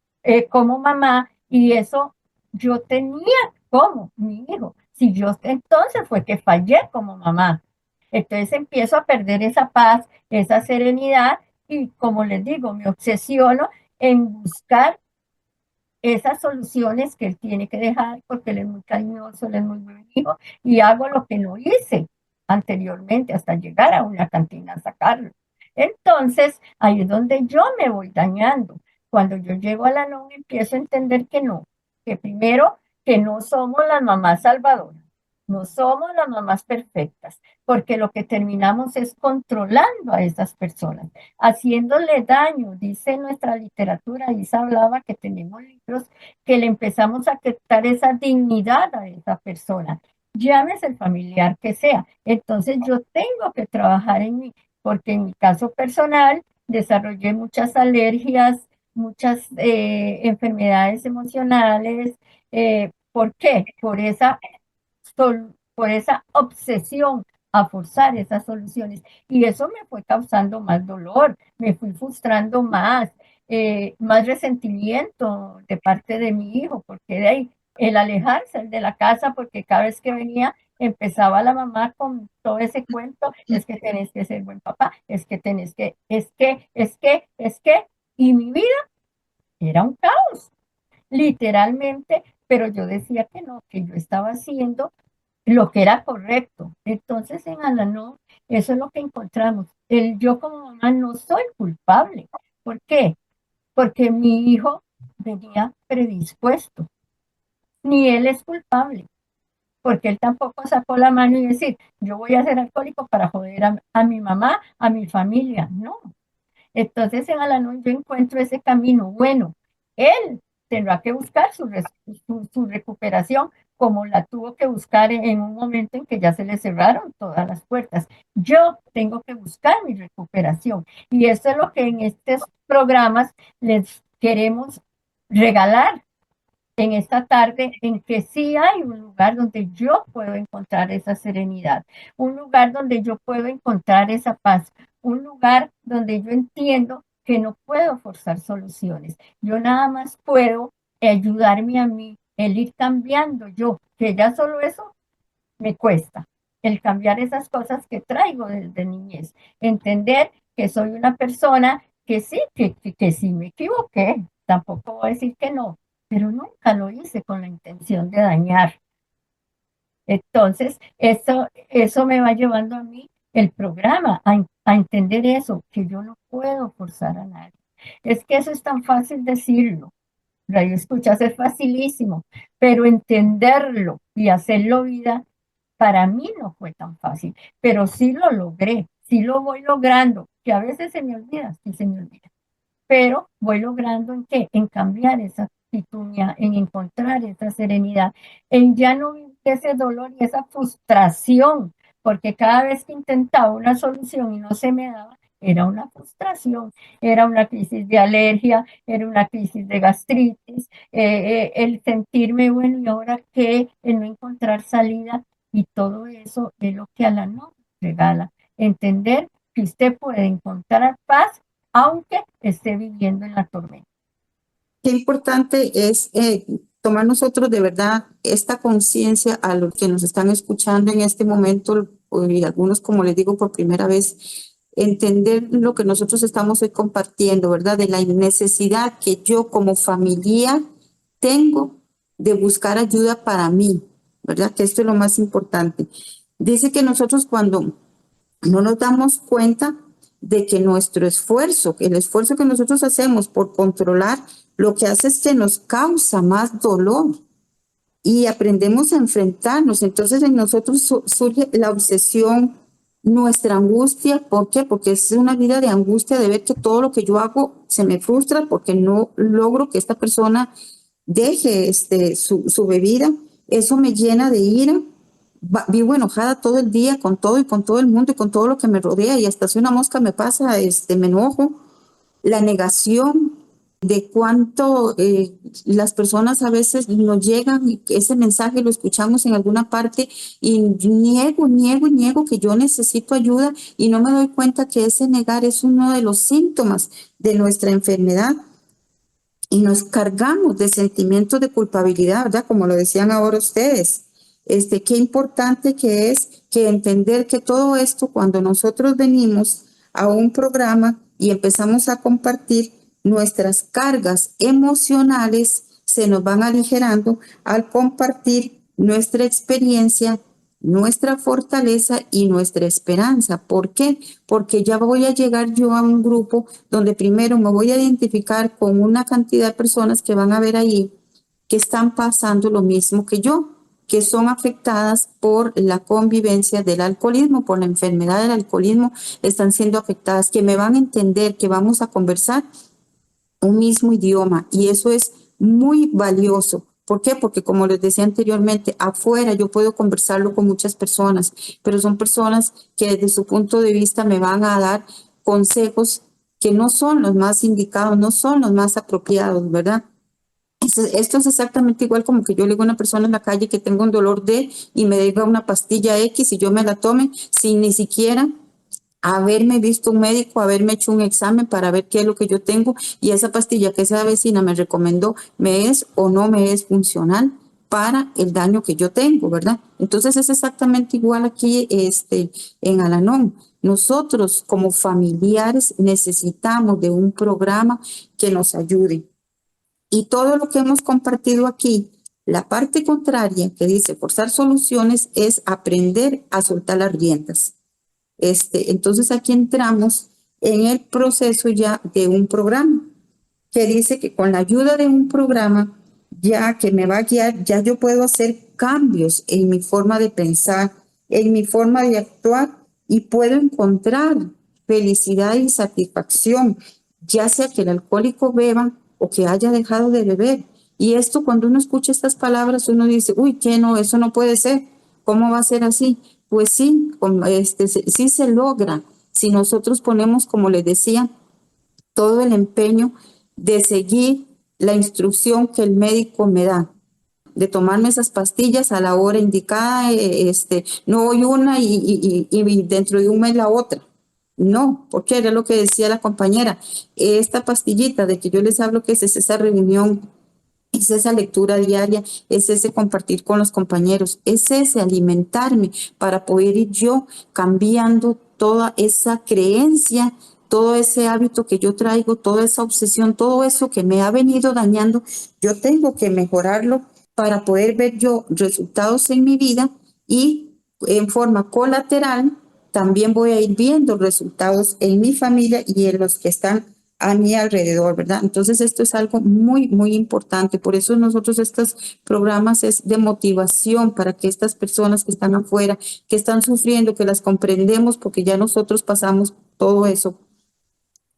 como mamá y eso yo tenía como mi hijo. Si yo entonces fue que fallé como mamá. Entonces empiezo a perder esa paz, esa serenidad y como les digo, me obsesiono en buscar esas soluciones que él tiene que dejar porque él es muy cariñoso, él es muy buen hijo y hago lo que no hice anteriormente hasta llegar a una cantina a sacarlo. Entonces, ahí es donde yo me voy dañando. Cuando yo llego a la NOM empiezo a entender que no, que primero que no somos las mamás salvadoras, no somos las mamás perfectas, porque lo que terminamos es controlando a esas personas haciéndole daño, dice nuestra literatura. Isa hablaba que tenemos libros que le empezamos a quitar esa dignidad a esa persona, llámese el familiar que sea. Entonces yo tengo que trabajar en mí, porque en mi caso personal desarrollé muchas alergias, muchas enfermedades emocionales. ¿Por qué? Por esa obsesión a forzar esas soluciones. Y eso me fue causando más dolor, me fui frustrando más resentimiento de parte de mi hijo, porque de ahí el alejarse de la casa, porque cada vez que venía empezaba la mamá con todo ese cuento, es que tenés que ser buen papá, es que tenés que, y mi vida era un caos, literalmente, pero yo decía que no, que yo estaba haciendo lo que era correcto. Entonces en Alanón, eso es lo que encontramos. Yo como mamá no soy culpable. ¿Por qué? Porque mi hijo venía predispuesto. Ni él es culpable, porque él tampoco sacó la mano y decir, yo voy a ser alcohólico para joder a mi mamá, a mi familia. No, entonces en Alanón yo encuentro ese camino. Bueno, él tendrá que buscar su recuperación como la tuvo que buscar en un momento en que ya se le cerraron todas las puertas. Yo tengo que buscar mi recuperación y eso es lo que en estos programas les queremos regalar en esta tarde, en que sí hay un lugar donde yo puedo encontrar esa serenidad, un lugar donde yo puedo encontrar esa paz, un lugar donde yo entiendo que no puedo forzar soluciones. Yo nada más puedo ayudarme a mí, el ir cambiando yo, que ya solo eso me cuesta, el cambiar esas cosas que traigo desde niñez, entender que soy una persona que sí, que sí me equivoqué, tampoco voy a decir que no, pero nunca lo hice con la intención de dañar. Entonces, eso me va llevando a mí el programa, a entender eso, que yo no puedo forzar a nadie. Es que eso es tan fácil decirlo, radio escuchas, es facilísimo, pero entenderlo y hacerlo vida, para mí no fue tan fácil, pero sí lo logré, sí lo voy logrando, que a veces se me olvida, sí se me olvida, pero voy logrando en qué, en cambiar esa actitud mía, en encontrar esa serenidad, en ya no vivir ese dolor y esa frustración, porque cada vez que intentaba una solución y no se me daba, era una frustración, era una crisis de alergia, era una crisis de gastritis, el sentirme, bueno, ¿y ahora qué? El no encontrar salida, y todo eso es lo que Alanon nos regala. Entender que usted puede encontrar paz aunque esté viviendo en la tormenta. Qué importante es tomar nosotros de verdad esta conciencia a los que nos están escuchando en este momento, y algunos, como les digo, por primera vez, entender lo que nosotros estamos hoy compartiendo, ¿verdad? De la necesidad que yo como familia tengo de buscar ayuda para mí, ¿verdad? Que esto es lo más importante. Dice que nosotros cuando no nos damos cuenta de que nuestro esfuerzo, el esfuerzo que nosotros hacemos por controlar, lo que hace es que nos causa más dolor y aprendemos a enfrentarnos. Entonces en nosotros surge la obsesión, nuestra angustia. ¿Por qué? Porque es una vida de angustia de ver que todo lo que yo hago se me frustra porque no logro que esta persona deje su bebida. Eso me llena de ira. Vivo enojada todo el día con todo y con todo el mundo y con todo lo que me rodea, y hasta si una mosca me pasa, me enojo. La negación de cuánto las personas a veces nos llegan y ese mensaje lo escuchamos en alguna parte y niego que yo necesito ayuda, y no me doy cuenta que ese negar es uno de los síntomas de nuestra enfermedad. Y nos cargamos de sentimientos de culpabilidad, ¿verdad? Como lo decían ahora ustedes. Qué importante que es que entender que todo esto, cuando nosotros venimos a un programa y empezamos a compartir, nuestras cargas emocionales se nos van aligerando al compartir nuestra experiencia, nuestra fortaleza y nuestra esperanza. ¿Por qué? Porque ya voy a llegar yo a un grupo donde primero me voy a identificar con una cantidad de personas que van a ver ahí que están pasando lo mismo que yo, que son afectadas por la convivencia del alcoholismo, por la enfermedad del alcoholismo, están siendo afectadas, que me van a entender, que vamos a conversar un mismo idioma, y eso es muy valioso. ¿Por qué? Porque como les decía anteriormente, afuera yo puedo conversarlo con muchas personas, pero son personas que desde su punto de vista me van a dar consejos que no son los más indicados, no son los más apropiados, ¿verdad? Esto es exactamente igual como que yo le digo a una persona en la calle que tengo un dolor y me diga una pastilla X y yo me la tome sin ni siquiera haberme visto un médico, haberme hecho un examen para ver qué es lo que yo tengo, y esa pastilla que esa vecina me recomendó me es o no me es funcional para el daño que yo tengo, ¿verdad? Entonces es exactamente igual aquí en Alanon. Nosotros como familiares necesitamos de un programa que nos ayude. Y todo lo que hemos compartido aquí, la parte contraria que dice forzar soluciones, es aprender a soltar las riendas. Entonces aquí entramos en el proceso ya de un programa que dice que con la ayuda de un programa ya que me va a guiar, ya yo puedo hacer cambios en mi forma de pensar, en mi forma de actuar, y puedo encontrar felicidad y satisfacción, ya sea que el alcohólico beba o que haya dejado de beber. Y esto, cuando uno escucha estas palabras, uno dice, uy, ¿qué no? Eso no puede ser. ¿Cómo va a ser así? Pues sí, sí se logra si nosotros ponemos, como les decía, todo el empeño de seguir la instrucción que el médico me da, de tomarme esas pastillas a la hora indicada, no hoy una y dentro de un mes la otra. No, porque era lo que decía la compañera, esta pastillita de que yo les hablo, que es esa reunión, es esa lectura diaria, es ese compartir con los compañeros, es ese alimentarme para poder ir yo cambiando toda esa creencia, todo ese hábito que yo traigo, toda esa obsesión, todo eso que me ha venido dañando. Yo tengo que mejorarlo para poder ver yo resultados en mi vida, y en forma colateral también voy a ir viendo resultados en mi familia y en los que están a mi alrededor, ¿verdad? Entonces esto es algo muy, muy importante. Por eso nosotros estos programas es de motivación para que estas personas que están afuera, que están sufriendo, que las comprendemos porque ya nosotros pasamos todo eso,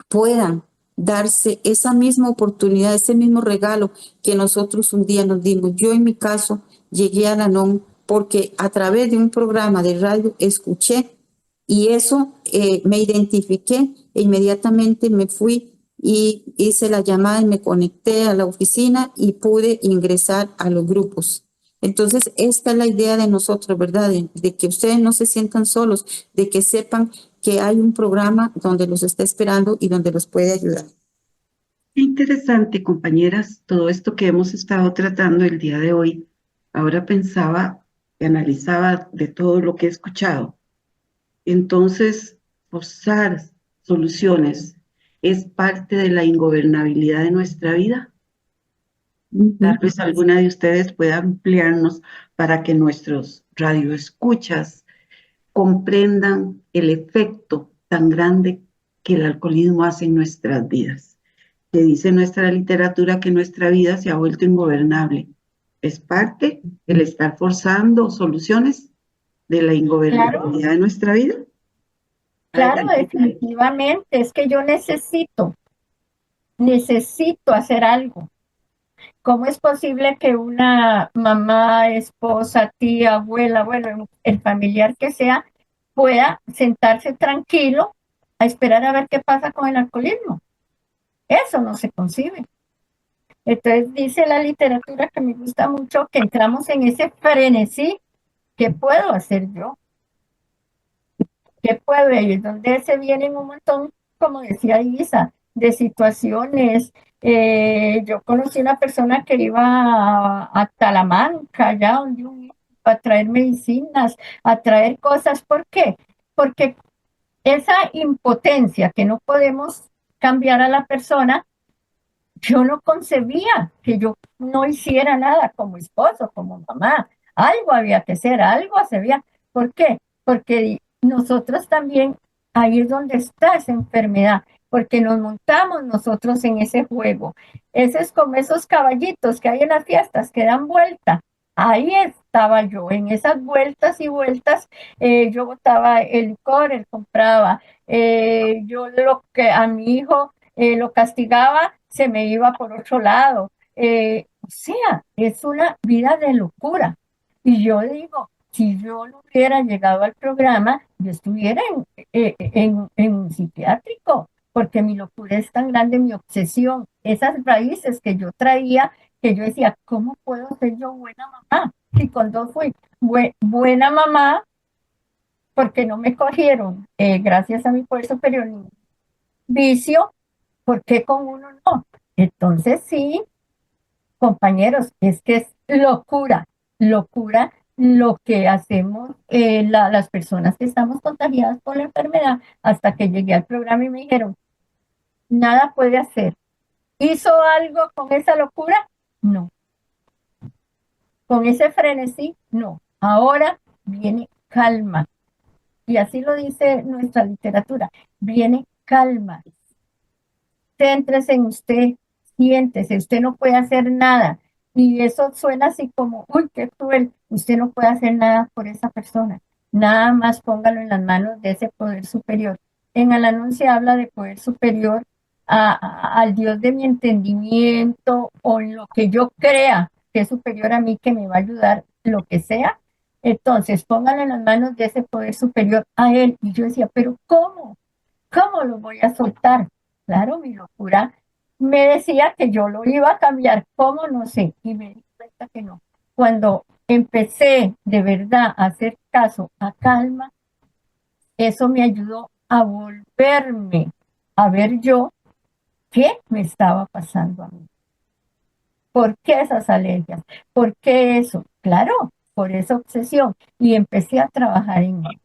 puedan darse esa misma oportunidad, ese mismo regalo que nosotros un día nos dimos. Yo en mi caso llegué a Alanon porque a través de un programa de radio escuché y eso me identifiqué e inmediatamente me fui y hice la llamada y me conecté a la oficina y pude ingresar a los grupos. Entonces, esta es la idea de nosotros, ¿verdad? De que ustedes no se sientan solos, de que sepan que hay un programa donde los está esperando y donde los puede ayudar. Qué interesante, compañeras, todo esto que hemos estado tratando el día de hoy. Ahora pensaba y analizaba de todo lo que he escuchado. Entonces, forzar soluciones es parte de la ingobernabilidad de nuestra vida. Tal vez alguna de ustedes pueda ampliarnos para que nuestros radioescuchas comprendan el efecto tan grande que el alcoholismo hace en nuestras vidas. Que dice nuestra literatura que nuestra vida se ha vuelto ingobernable. ¿Es parte el estar forzando soluciones de la ingobernabilidad de nuestra vida? Claro, definitivamente. Es que yo necesito hacer algo. ¿Cómo es posible que una mamá, esposa, tía, abuela, bueno, el familiar que sea, pueda sentarse tranquilo a esperar a ver qué pasa con el alcoholismo? Eso no se concibe. Entonces dice la literatura, que me gusta mucho, que entramos en ese frenesí. ¿Qué puedo hacer yo? ¿Qué puedo? Y es donde se vienen un montón, como decía Isa, de situaciones. Yo conocí una persona que iba a Talamanca, allá donde a traer medicinas, a traer cosas. ¿Por qué? Porque esa impotencia que no podemos cambiar a la persona, yo no concebía que yo no hiciera nada como esposo, como mamá. Algo había que hacer, algo se había. ¿Por qué? Porque nosotros también, ahí es donde está esa enfermedad, porque nos montamos nosotros en ese juego. Ese es como esos caballitos que hay en las fiestas que dan vuelta. Ahí estaba yo, en esas vueltas y vueltas. Yo botaba el licor, él compraba. Yo lo que a mi hijo lo castigaba, se me iba por otro lado. O sea, es una vida de locura. Y yo digo, si yo no hubiera llegado al programa, yo estuviera en un psiquiátrico, porque mi locura es tan grande, mi obsesión, esas raíces que yo traía, que yo decía, ¿cómo puedo ser yo buena mamá? Y cuando fui buena mamá, porque no me cogieron, gracias a mi poder superior, ningún vicio, ¿por qué con uno no? Entonces sí, compañeros, es que es locura, locura lo que hacemos las personas que estamos contagiadas por la enfermedad. Hasta que llegué al programa y me dijeron, nada puede hacer. ¿Hizo algo con esa locura? No. ¿Con ese frenesí? No. Ahora viene calma. Y así lo dice nuestra literatura. Viene calma. Céntrese en usted, siéntese, usted no puede hacer nada. Y eso suena así como, uy, qué cruel, usted no puede hacer nada por esa persona. Nada más póngalo en las manos de ese poder superior. En el anuncio habla de poder superior al Dios de mi entendimiento o en lo que yo crea que es superior a mí, que me va a ayudar, lo que sea. Entonces, póngalo en las manos de ese poder superior a él. Y yo decía, pero ¿cómo? ¿Cómo lo voy a soltar? Claro, mi locura me decía que yo lo iba a cambiar, ¿cómo? No sé, y me di cuenta que no. Cuando empecé de verdad a hacer caso a calma, eso me ayudó a volverme a ver yo qué me estaba pasando a mí. ¿Por qué esas alergias? ¿Por qué eso? Claro, por esa obsesión. Y empecé a trabajar en ello.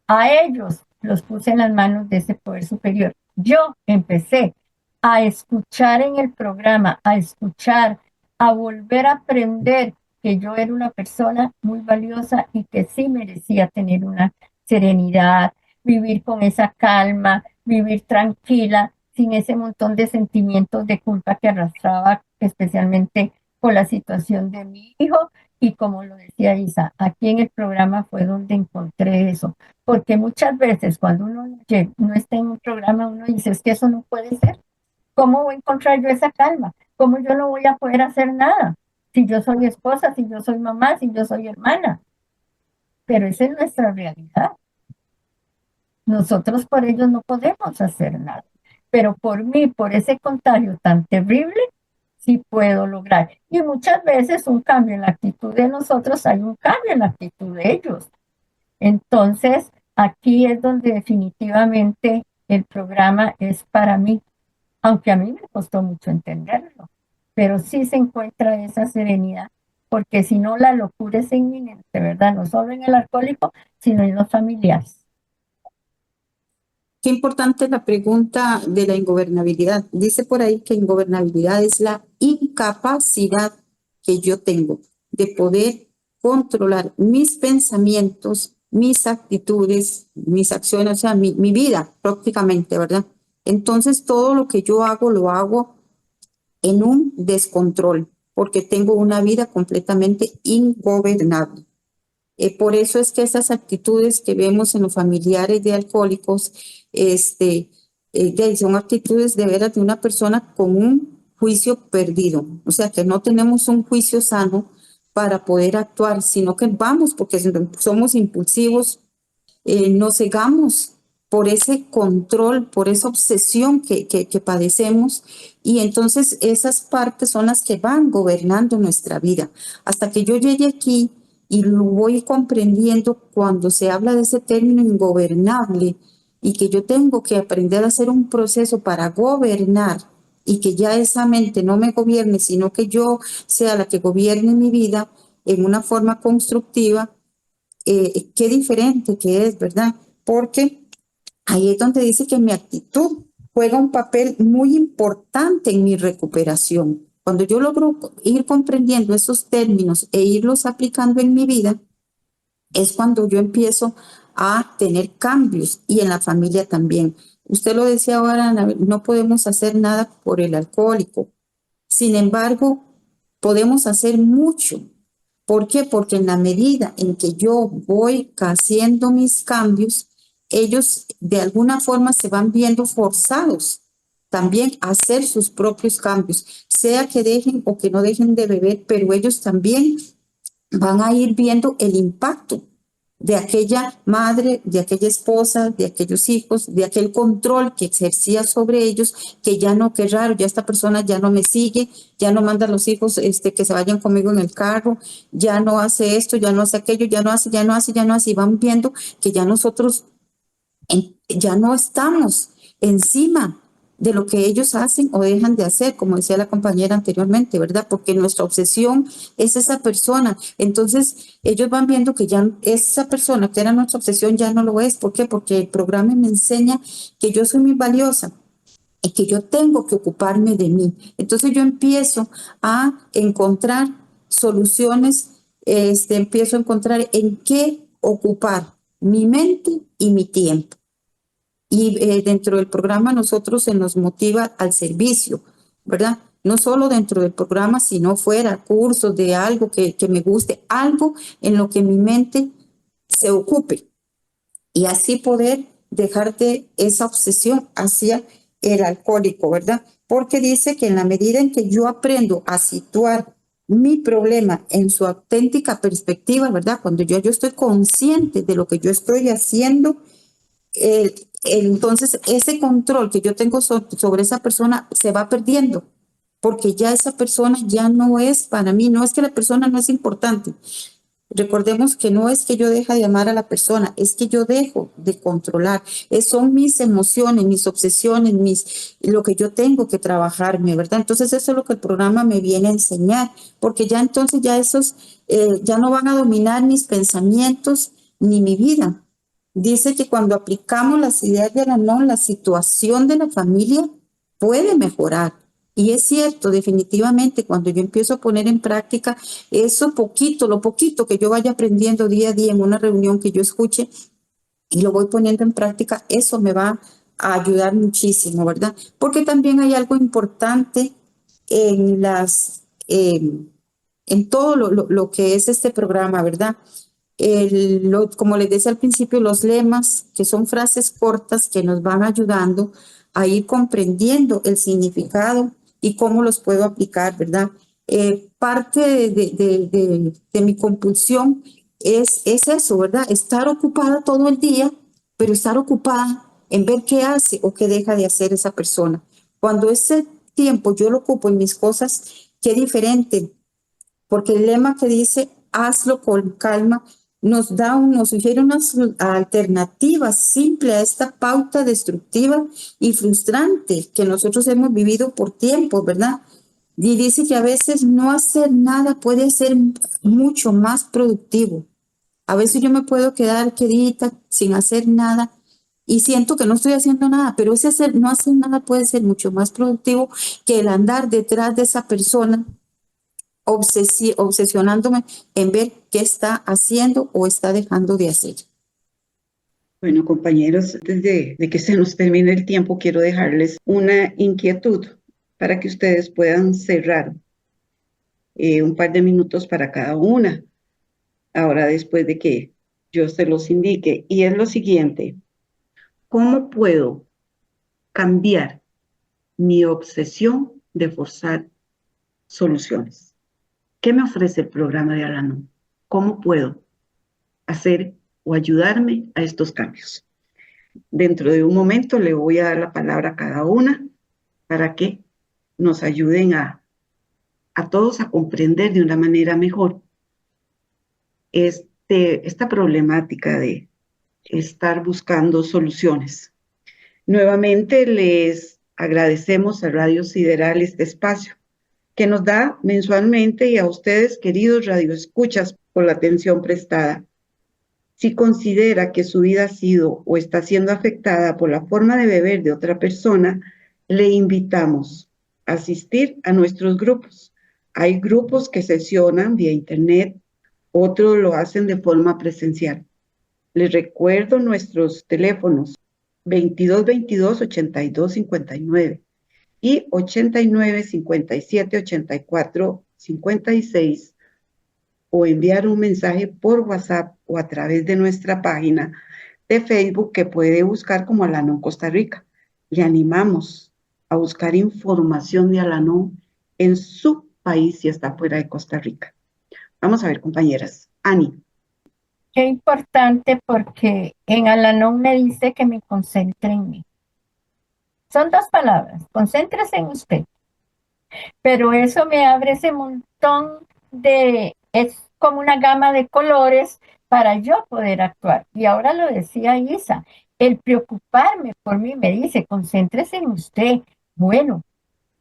A ellos los puse en las manos de ese poder superior. Yo empecé a escuchar en el programa, a escuchar, a volver a aprender que yo era una persona muy valiosa y que sí merecía tener una serenidad, vivir con esa calma, vivir tranquila, sin ese montón de sentimientos de culpa que arrastraba, especialmente por la situación de mi hijo. Y como lo decía Isa, aquí en el programa fue donde encontré eso. Porque muchas veces cuando uno no está en un programa, uno dice, es que eso no puede ser. ¿Cómo voy a encontrar yo esa calma? ¿Cómo yo no voy a poder hacer nada? Si yo soy esposa, si yo soy mamá, si yo soy hermana. pero esa es nuestra realidad. Nosotros por ellos no podemos hacer nada, pero por mí, por ese contagio tan terrible, sí puedo lograr. Y muchas veces un cambio en la actitud de nosotros, hay un cambio en la actitud de ellos. Entonces, aquí es donde definitivamente el programa es para mí, aunque a mí me costó mucho entenderlo, pero sí se encuentra esa serenidad, porque si no la locura es inminente, ¿verdad? No solo en el alcohólico, sino en los familiares. Qué importante la pregunta de la ingobernabilidad. Dice por ahí que ingobernabilidad es la incapacidad que yo tengo de poder controlar mis pensamientos, mis actitudes, mis acciones, o sea, mi vida prácticamente, ¿verdad? Entonces, todo lo que yo hago, lo hago en un descontrol, porque tengo una vida completamente ingobernable. Por eso es que esas actitudes que vemos en los familiares de alcohólicos, son actitudes de veras de una persona con un juicio perdido. O sea, que no tenemos un juicio sano para poder actuar, sino que vamos, porque somos impulsivos, nos cegamos por ese control, por esa obsesión que padecemos, y entonces esas partes son las que van gobernando nuestra vida. Hasta que yo llegue aquí y lo voy comprendiendo cuando se habla de ese término ingobernable y que yo tengo que aprender a hacer un proceso para gobernar y que ya esa mente no me gobierne, sino que yo sea la que gobierne mi vida en una forma constructiva. Qué diferente que es, ¿verdad? Porque ahí es donde dice que mi actitud juega un papel muy importante en mi recuperación. Cuando yo logro ir comprendiendo esos términos e irlos aplicando en mi vida, es cuando yo empiezo a tener cambios y en la familia también. Usted lo decía ahora, Ana, no podemos hacer nada por el alcohólico. Sin embargo, podemos hacer mucho. ¿Por qué? Porque en la medida en que yo voy haciendo mis cambios, ellos de alguna forma se van viendo forzados también a hacer sus propios cambios, sea que dejen o que no dejen de beber, pero ellos también van a ir viendo el impacto de aquella madre, de aquella esposa, de aquellos hijos, de aquel control que ejercía sobre ellos, que ya no, qué raro, ya esta persona ya no me sigue, ya no manda a los hijos que se vayan conmigo en el carro, ya no hace esto, ya no hace aquello, ya no hace, y van viendo que ya nosotros ya no estamos encima de lo que ellos hacen o dejan de hacer, como decía la compañera anteriormente, ¿verdad? Porque nuestra obsesión es esa persona. Entonces, ellos van viendo que ya esa persona que era nuestra obsesión ya no lo es. ¿Por qué? Porque el programa me enseña que yo soy muy valiosa y que yo tengo que ocuparme de mí. Entonces, yo empiezo a encontrar soluciones, empiezo a encontrar en qué ocupar mi mente y mi tiempo. Y dentro del programa nosotros se nos motiva al servicio, ¿verdad? No solo dentro del programa, sino fuera, cursos de algo que me guste, algo en lo que mi mente se ocupe. Y así poder dejar de esa obsesión hacia el alcohólico, ¿verdad? Porque dice que en la medida en que yo aprendo a situar mi problema en su auténtica perspectiva, ¿verdad? Cuando yo estoy consciente de lo que yo estoy haciendo, entonces ese control que yo tengo sobre esa persona se va perdiendo, porque ya esa persona ya no es para mí, no es que la persona no es importante. Recordemos que no es que yo deje de amar a la persona, es que yo dejo de controlar. Son mis emociones, mis obsesiones, lo que yo tengo que trabajarme, ¿verdad? Entonces eso es lo que el programa me viene a enseñar, porque ya entonces ya esos ya no van a dominar mis pensamientos ni mi vida. Dice que cuando aplicamos las ideas de Al-Anon, la situación de la familia puede mejorar. Y es cierto, definitivamente, cuando yo empiezo a poner en práctica eso poquito, lo poquito que yo vaya aprendiendo día a día en una reunión que yo escuche y lo voy poniendo en práctica, eso me va a ayudar muchísimo, ¿verdad? Porque también hay algo importante en en todo lo que es este programa, ¿verdad? Como les decía al principio, los lemas, que son frases cortas que nos van ayudando a ir comprendiendo el significado y cómo los puedo aplicar, ¿verdad? Parte de mi compulsión es eso, ¿verdad? Estar ocupada todo el día, pero estar ocupada en ver qué hace o qué deja de hacer esa persona. Cuando ese tiempo yo lo ocupo en mis cosas, qué diferente, porque el lema que dice hazlo con calma nos sugiere unas alternativas simples a esta pauta destructiva y frustrante que nosotros hemos vivido por tiempo, ¿verdad? Y dice que a veces no hacer nada puede ser mucho más productivo. A veces yo me puedo quedar quietita sin hacer nada y siento que no estoy haciendo nada, pero no hacer nada puede ser mucho más productivo que el andar detrás de esa persona obsesionándome en ver qué está haciendo o está dejando de hacer. Bueno, compañeros, antes de que se nos termine el tiempo, quiero dejarles una inquietud para que ustedes puedan cerrar un par de minutos para cada una, ahora después de que yo se los indique. Y es lo siguiente: ¿cómo puedo cambiar mi obsesión de forzar soluciones? ¿Qué me ofrece el programa de Al-Anon? ¿Cómo puedo hacer o ayudarme a estos cambios? Dentro de un momento le voy a dar la palabra a cada una para que nos ayuden a todos a comprender de una manera mejor esta problemática de estar buscando soluciones. Nuevamente les agradecemos a Radio Sideral este espacio que nos da mensualmente, y a ustedes, queridos radioescuchas, por la atención prestada. Si considera que su vida ha sido o está siendo afectada por la forma de beber de otra persona, le invitamos a asistir a nuestros grupos. Hay grupos que sesionan vía internet, otros lo hacen de forma presencial. Les recuerdo nuestros teléfonos 2222-8259 y 89-57-84-56, o enviar un mensaje por WhatsApp o a través de nuestra página de Facebook, que puede buscar como Al-Anon Costa Rica. Le animamos a buscar información de Al-Anon en su país si está fuera de Costa Rica. Vamos a ver, compañeras. Ani. Qué importante, porque en Al-Anon me dice que me concentre en mí. Son dos palabras: concéntrese en usted. Pero eso me abre ese montón es como una gama de colores para yo poder actuar. Y ahora lo decía Isa, el preocuparme por mí me dice, concéntrese en usted. Bueno,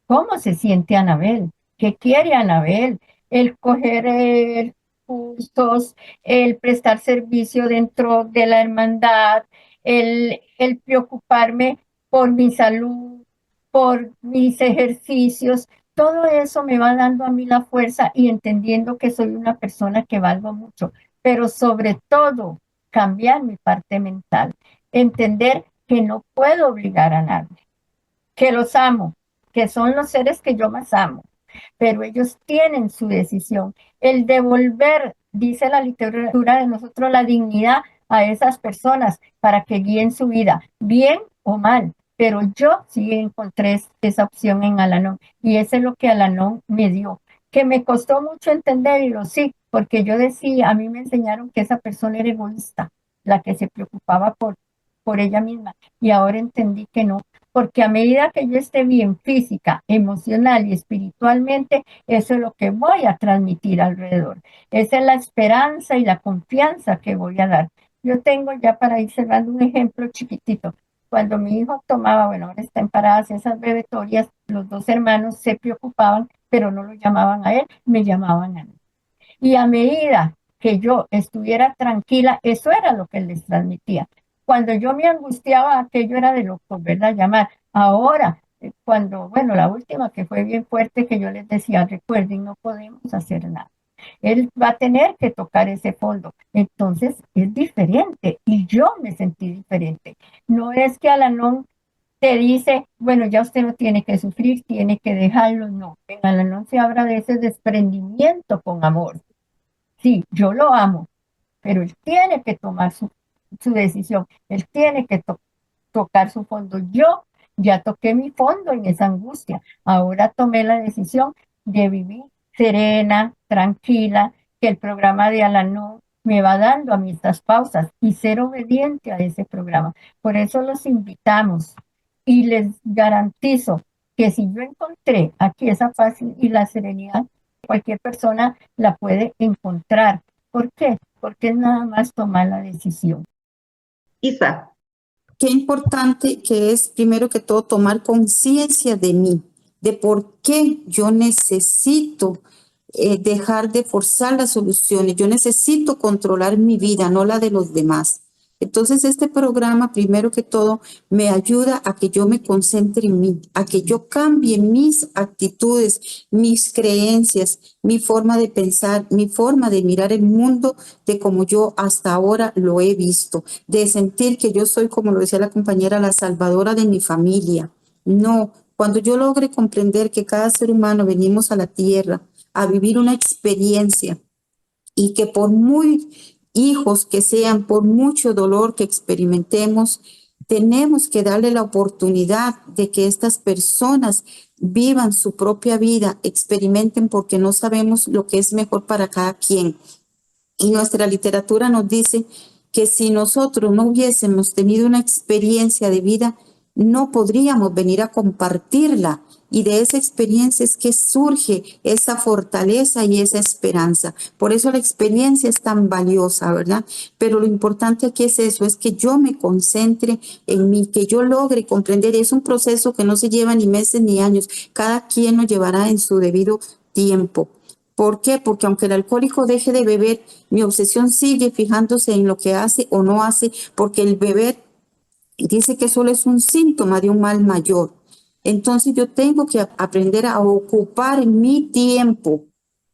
¿cómo se siente Anabel? ¿Qué quiere Anabel? El coger cursos, el prestar servicio dentro de la hermandad, el preocuparme por mi salud, por mis ejercicios. Todo eso me va dando a mí la fuerza y entendiendo que soy una persona que valgo mucho, pero sobre todo cambiar mi parte mental, entender que no puedo obligar a nadie, que los amo, que son los seres que yo más amo, pero ellos tienen su decisión. El devolver, dice la literatura de nosotros, la dignidad a esas personas para que guíen su vida, bien o mal. Pero yo sí encontré esa opción en Al-Anon, y eso es lo que Al-Anon me dio, que me costó mucho entenderlo, sí, porque yo decía, a mí me enseñaron que esa persona era egoísta, la que se preocupaba por ella misma, y ahora entendí que no, porque a medida que yo esté bien física, emocional y espiritualmente, eso es lo que voy a transmitir alrededor. Esa es la esperanza y la confianza que voy a dar. Yo tengo, ya para ir cerrando, un ejemplo chiquitito. Cuando mi hijo tomaba, bueno, ahora está en paradas esas bebetorias, los dos hermanos se preocupaban, pero no lo llamaban a él, me llamaban a mí. Y a medida que yo estuviera tranquila, eso era lo que les transmitía. Cuando yo me angustiaba, aquello era de locos, ¿verdad? Llamar. Ahora, cuando, bueno, la última que fue bien fuerte, que yo les decía, recuerden, no podemos hacer nada. Él va a tener que tocar ese fondo. Entonces, es diferente y yo me sentí diferente. No es que Al-Anon te dice, bueno, ya usted no tiene que sufrir, tiene que dejarlo. No, en Al-Anon se habla de ese desprendimiento con amor. Sí, yo lo amo, pero él tiene que tomar su decisión, él tiene que tocar su fondo. Yo ya toqué mi fondo en esa angustia, ahora tomé la decisión de vivir serena, tranquila, que el programa de Al-Anon me va dando a mí estas pausas y ser obediente a ese programa. Por eso los invitamos y les garantizo que si yo encontré aquí esa paz y la serenidad, cualquier persona la puede encontrar. ¿Por qué? Porque es nada más tomar la decisión. Isa. Qué importante que es, primero que todo, tomar conciencia de mí, de por qué yo necesito dejar de forzar las soluciones. Yo necesito controlar mi vida, no la de los demás. Entonces, este programa, primero que todo, me ayuda a que yo me concentre en mí, a que yo cambie mis actitudes, mis creencias, mi forma de pensar, mi forma de mirar el mundo de como yo hasta ahora lo he visto, de sentir que yo soy, como lo decía la compañera, la salvadora de mi familia. No, cuando yo logre comprender que cada ser humano venimos a la tierra a vivir una experiencia y que por muy hijos que sean, por mucho dolor que experimentemos, tenemos que darle la oportunidad de que estas personas vivan su propia vida, experimenten, porque no sabemos lo que es mejor para cada quien. Y nuestra literatura nos dice que si nosotros no hubiésemos tenido una experiencia de vida, no podríamos venir a compartirla. Y de esa experiencia es que surge esa fortaleza y esa esperanza. Por eso la experiencia es tan valiosa, ¿verdad? Pero lo importante aquí es eso, es que yo me concentre en mí, que yo logre comprender. Es un proceso que no se lleva ni meses ni años. Cada quien lo llevará en su debido tiempo. ¿Por qué? Porque aunque el alcohólico deje de beber, mi obsesión sigue fijándose en lo que hace o no hace, porque el beber dice que solo es un síntoma de un mal mayor. Entonces yo tengo que aprender a ocupar mi tiempo,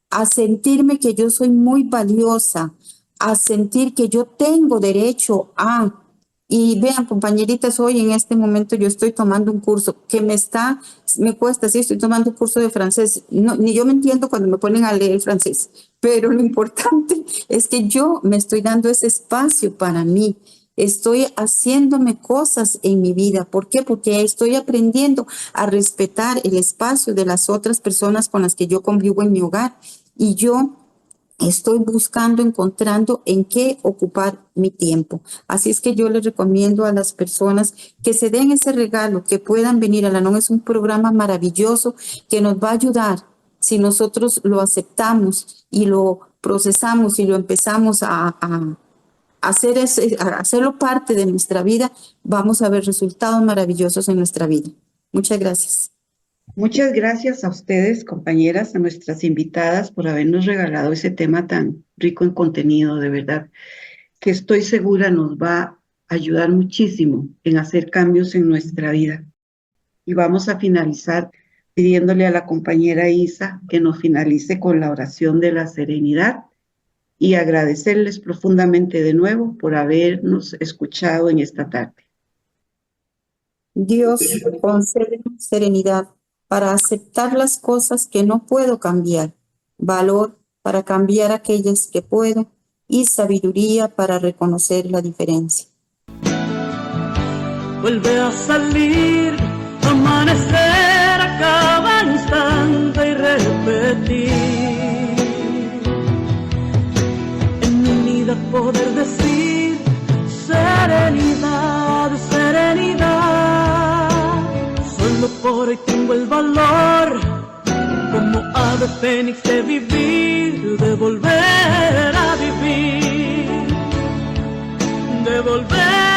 a sentirme que yo soy muy valiosa, a sentir que yo tengo derecho a... Y vean, compañeritas, hoy en este momento yo estoy tomando un curso que me cuesta, sí, estoy tomando un curso de francés. No, ni yo me entiendo cuando me ponen a leer francés, pero lo importante es que yo me estoy dando ese espacio para mí. Estoy haciéndome cosas en mi vida. ¿Por qué? Porque estoy aprendiendo a respetar el espacio de las otras personas con las que yo convivo en mi hogar. Y yo estoy encontrando en qué ocupar mi tiempo. Así es que yo les recomiendo a las personas que se den ese regalo, que puedan venir. Al-Anon es un programa maravilloso que nos va a ayudar si nosotros lo aceptamos y lo procesamos y lo empezamos a hacerlo parte de nuestra vida. Vamos a ver resultados maravillosos en nuestra vida. Muchas gracias. Muchas gracias a ustedes, compañeras, a nuestras invitadas por habernos regalado ese tema tan rico en contenido, de verdad, que estoy segura nos va a ayudar muchísimo en hacer cambios en nuestra vida. Y vamos a finalizar pidiéndole a la compañera Isa que nos finalice con la oración de la serenidad y agradecerles profundamente de nuevo por habernos escuchado en esta tarde. Dios, concédenos serenidad para aceptar las cosas que no puedo cambiar, valor para cambiar aquellas que puedo y sabiduría para reconocer la diferencia. Vuelve a salir, amanecer a cada instante y repetir. En mi vida poder decir serenidad, serenidad. Solo por hoy tengo el valor, como ave fénix, de vivir, de volver a vivir, de volver